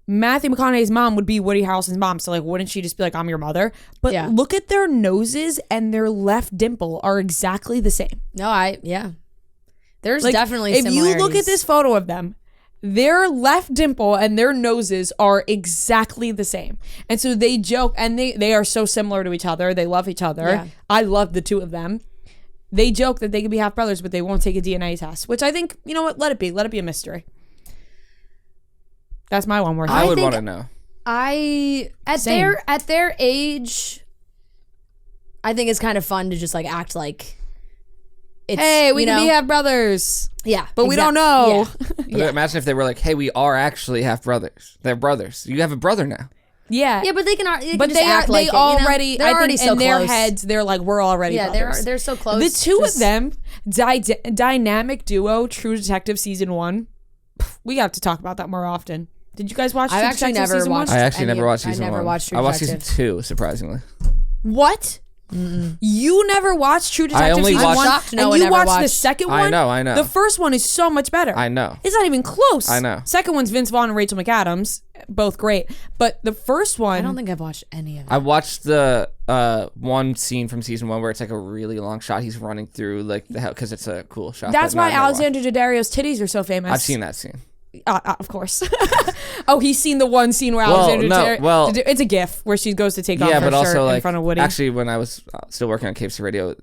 Matthew McConaughey's mom would be Woody Harrelson's mom. So like, wouldn't she just be like, "I'm your mother"? But Yeah. look at their noses and their left dimple are exactly the same. No, yeah. There's Like, definitely if you look at similarities. this photo of them, their left dimple and their noses are exactly the same. And so they joke, and they are so similar to each other. They love each other. Yeah. I love the two of them. They joke that they could be half brothers, but they won't take a DNA test, which I think, you know what, let it be. Let it be a mystery. That's my one more thing. I would think- want to know. Same. At their age, I think it's kind of fun to just like act like it's, Hey, we you can know? be half brothers. Yeah, But we don't know. Yeah. But imagine if they were like, hey, we are actually half brothers. They're brothers. You have a brother now. Yeah. Yeah, but they can. But just act like they it, you know? already, They're I already think so in their close. heads, they're like, we're already Yeah, brothers. they're so close. The two Just- of them, dynamic duo, True Detective season 1. We have to talk about that more often. Did you guys watch True I've actually Detective never season watched. 1? I actually any never of- watched season I never one. watched True I watched Detective. season 2, surprisingly. What? You never watched True Detective only season watched- 1? I'm shocked no and one you ever watched the watched- second one? I know. The first one is so much better. I know. It's not even close. I know. Second one's Vince Vaughn and Rachel McAdams. Both great. But the first one... I don't think I've watched any of it. I watched the one scene from season 1 where it's like a really long shot. He's running through like the hell because it's a cool shot. That's but no, why I've never watched. Alexander Daddario's titties are so famous. I've seen that scene. Of course. Oh, he's seen the one scene where Well, Alexander no, Daddario... well- it's a gif where she goes to take off Yeah, her but shirt also in like front of Woody. actually when I was still working on KFC Radio,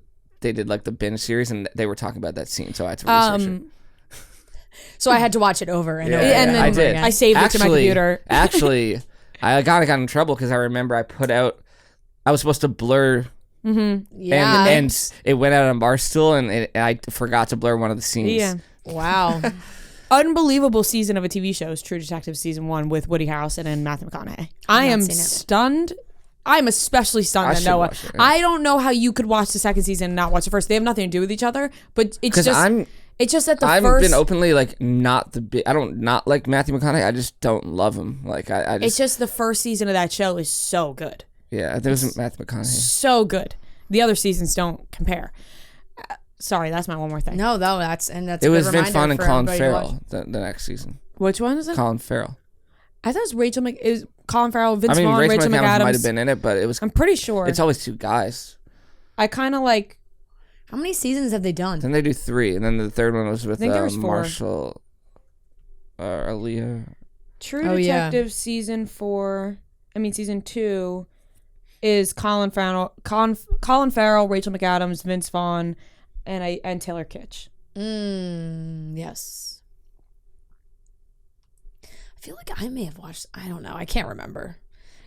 they did like the binge series and they were talking about that scene, so I had to research it. So I had to watch it over and over. and then I did. I saved it to my computer. Actually, I got in trouble because I remember I was supposed to blur, Yeah. and it went out on Barstool, and I forgot to blur one of the scenes. Yeah. Wow. Unbelievable season of a TV show is True Detective season 1 with Woody Harrelson and Matthew McConaughey. I am seen it. stunned. I'm especially stunned I that should Noah. watch it, yeah. I don't know how you could watch the second season and not watch the first. They have nothing to do with each other, but it's Because just it's just that the I've first been openly like I don't not like Matthew McConaughey. I just don't love him. Like I it's just just the first season of that show is so good. yeah. There was Matthew McConaughey. So good. The other seasons don't compare. Sorry, that's my one more thing. No, that's a It good was Vince reminder Vaughn and for Colin everybody to watch. Farrell the next season. Which one is it? Colin Farrell. I thought it was Rachel is Colin Farrell, Vince I mean, Vaughn, Rachel Rachel McAdams McAdams. might have been in it, but it was. I'm pretty sure. It's always two guys. I kind of like. How many seasons have they done? Then they do 3, and then the third one was with think there was 4. Marshall, Aaliyah. True Oh, yeah. Detective season 2 is Colin Farrell, Rachel McAdams, Vince Vaughn, and Taylor Kitsch. Yes. feel like I may have watched. I don't know. I can't remember.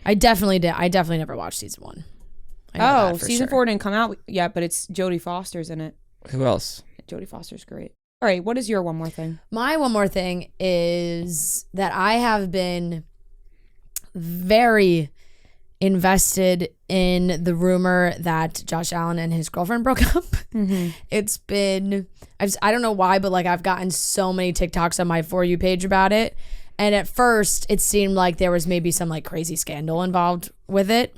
I definitely did. I definitely never watched season 1. Season 4 didn't come out yet, but it's Jodie Foster's in it. Who else? Jodie Foster's great. All right, what is your one more thing? My one more thing is that I have been very invested in the rumor that Josh Allen and his girlfriend broke up. Mm-hmm. It's been, I don't know why, but like I've gotten so many TikToks on my For You page about it. And at first it seemed like there was maybe some like crazy scandal involved with it.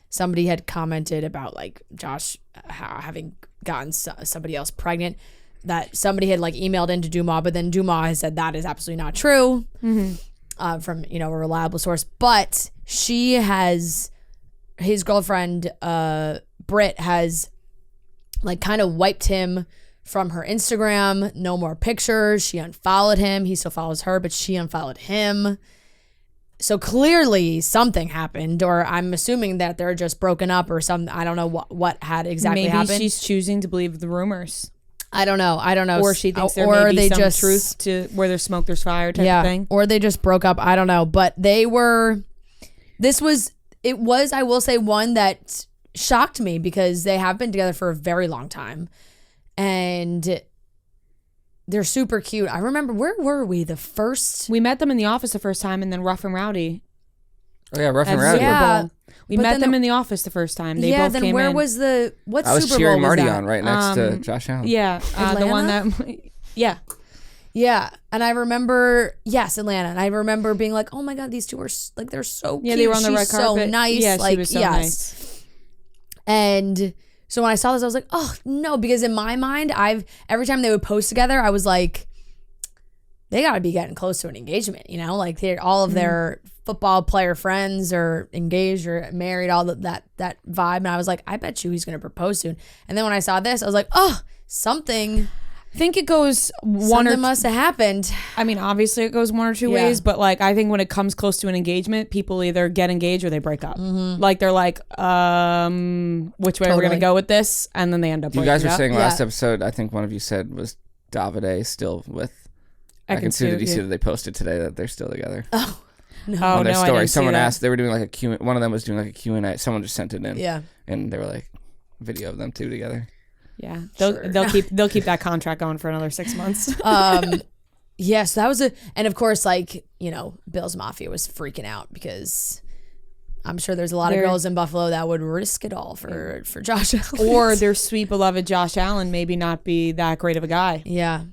Somebody had commented about like Josh having gotten somebody else pregnant, that somebody had like emailed into Dumas, but then Dumas has said that is absolutely not true. Mm-hmm. From, you know, a reliable source. But his girlfriend, Britt, has like kind of wiped him from her Instagram. No more pictures. She unfollowed him. He still follows her, but she unfollowed him. So clearly something happened, or I'm assuming that they're just broken up or something. I don't know what had exactly happened. Maybe she's choosing to believe the rumors. I don't know. Or she thinks there may be some truth to where there's smoke, there's fire type of thing. Or they just broke up. I don't know. But it was, I will say, one that shocked me because they have been together for a very long time. And they're super cute. I remember, where were we? We met them in the office the first time, and then Rough and Rowdy. Oh yeah, Rough and Rowdy. Yeah. We met them in the office the first time. They both came in. Yeah, then where was what Super Bowl was that? I was cheering Marty on right next to Josh Allen. Yeah, the one that, yeah. Yeah, and I remember, Atlanta, and I remember being like, oh my God, these two are like, they're so cute. Yeah, they were on the red carpet. So nice. Yeah, like, she was so nice. And so when I saw this, I was like, oh no, because in my mind, every time they would post together, I was like, they got to be getting close to an engagement, you know, like all of their football player friends are engaged or married, all that vibe. And I was like, I bet you he's going to propose soon. And then when I saw this, I was like, oh, something. I think it goes something must have happened. I mean, obviously it goes one or two ways, but like I think when it comes close to an engagement, people either get engaged or they break up. Mm-hmm. Like they're like, which way we're gonna go with this, and then they end up. You guys were saying last episode, I think one of you said was Davide still with. I can see that they posted today that they're still together. Oh. No. On their story, someone asked. They were doing like a Q. One of them was doing like a Q&A. Someone just sent it in. Yeah. And they were like, video of them two together. Yeah, they'll keep that contract going for another 6 months. Yes, that was and of course, like, you know, Bill's Mafia was freaking out because I'm sure there's a lot of girls in Buffalo that would risk it all for Josh Allen. Or their sweet beloved Josh Allen maybe not be that great of a guy. Yeah,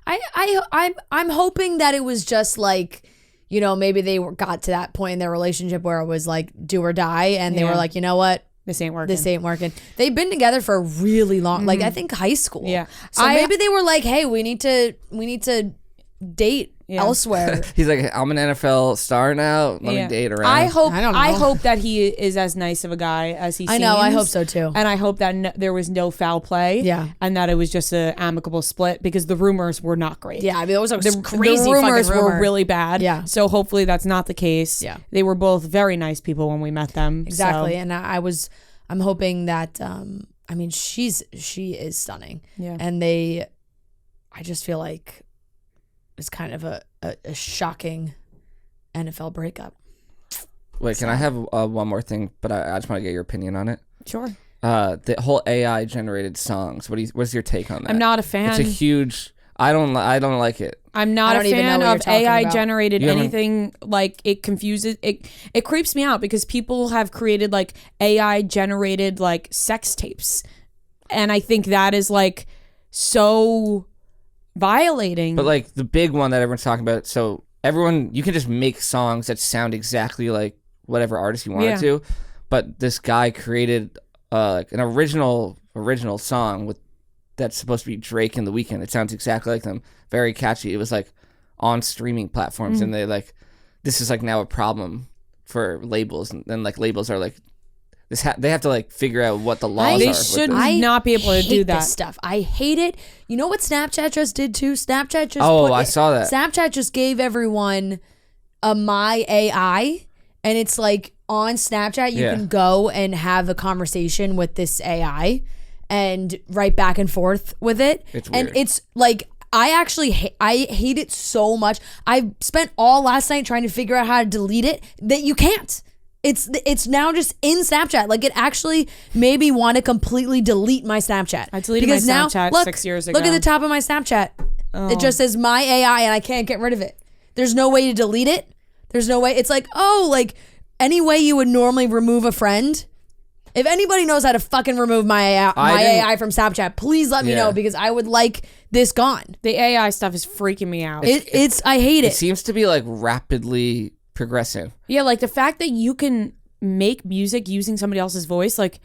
I'm hoping that it was just like, you know, maybe they got to that point in their relationship where it was like do or die, and they were like, you know what? This ain't working. They've been together for a really long, like I think high school. Yeah. So maybe they were like, hey, we need to date elsewhere. He's like, I'm an NFL star now. Let me date around. I hope that he is as nice of a guy as he seems. I know. I hope so too. And I hope that there was no foul play. Yeah. And that it was just an amicable split, because the rumors were not great. Yeah. I mean, it was crazy. The rumors were really bad. Yeah. So hopefully that's not the case. Yeah. They were both very nice people when we met them. Exactly. So. And I'm hoping that, I mean, she is stunning. Yeah. And I just feel like it's kind of a shocking NFL breakup. Wait, can I have one more thing? But I just want to get your opinion on it. Sure. The whole AI generated songs. What's your take on that? I'm not a fan. It's a huge. I don't like it. I'm not a fan of AI generated anything. Like, it confuses it creeps me out, because people have created like AI generated like sex tapes, and I think that is like so violating. But like the big one that everyone's talking about, so you can just make songs that sound exactly like whatever artist you want to, but this guy created like an original song that's supposed to be Drake and The Weeknd. It sounds exactly like them. Very catchy. It was like on streaming platforms, and they like, this is like now a problem for labels, and then like labels are like, they have to like figure out what the laws are. They should not be able to do that stuff. I hate it. You know what Snapchat just did too? Snapchat just I saw that. Snapchat just gave everyone a My AI, and it's like on Snapchat you can go and have a conversation with this AI and write back and forth with it. It's weird. And it's like, I actually I hate it so much. I spent all last night trying to figure out how to delete it that you can't. It's now just in Snapchat. Like, it actually made me want to completely delete my Snapchat. I deleted my Snapchat 6 years ago. Look at the top of my Snapchat. It just says my AI and I can't get rid of it. There's no way to delete it. There's no way. It's like, oh, like any way you would normally remove a friend. If anybody knows how to fucking remove my AI from Snapchat, please let me know, because I would like this gone. The AI stuff is freaking me out. I hate it. It seems to be like rapidly progressing. Yeah, like the fact that you can make music using somebody else's voice, like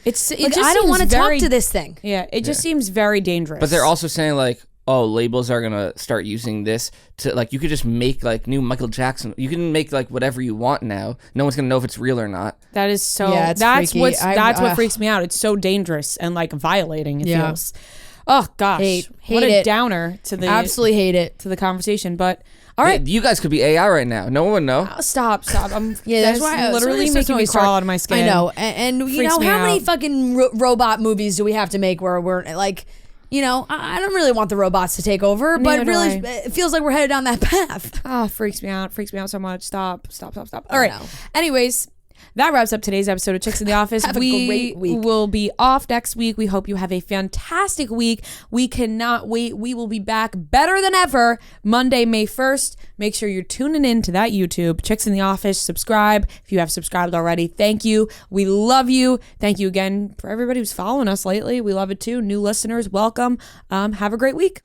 it just I don't want to talk to this thing. Yeah, it just seems very dangerous. But they're also saying like, oh, labels are gonna start using this to like, you could just make like new Michael Jackson. You can make like whatever you want now. No one's gonna know if it's real or not. That is so. Yeah, it's that's freaky. that's what freaks me out. It's so dangerous and like violating. It feels. Oh gosh, hate what a it. downer to the Absolutely hate it to the conversation. But all right, Hey, you guys could be AI right now. No one would know. Stop. that's why literally making me crawl out of my skin. I know, and you Freaks know, me how many out. fucking robot movies do we have to make where we're like, you know, I don't really want the robots to take over, Neither but do really, I. it feels like we're headed down that path. Oh, freaks me out so much. Stop. All right. know. Anyways, that wraps up today's episode of Chicks in the Office. Have a great week. Will be off next week. We hope you have a fantastic week. We cannot wait. We will be back better than ever Monday, May 1st. Make sure you're tuning in to that YouTube, Chicks in the Office. Subscribe if you have subscribed already. Thank you. We love you. Thank you again for everybody who's following us lately. We love it too. New listeners, welcome. Have a great week.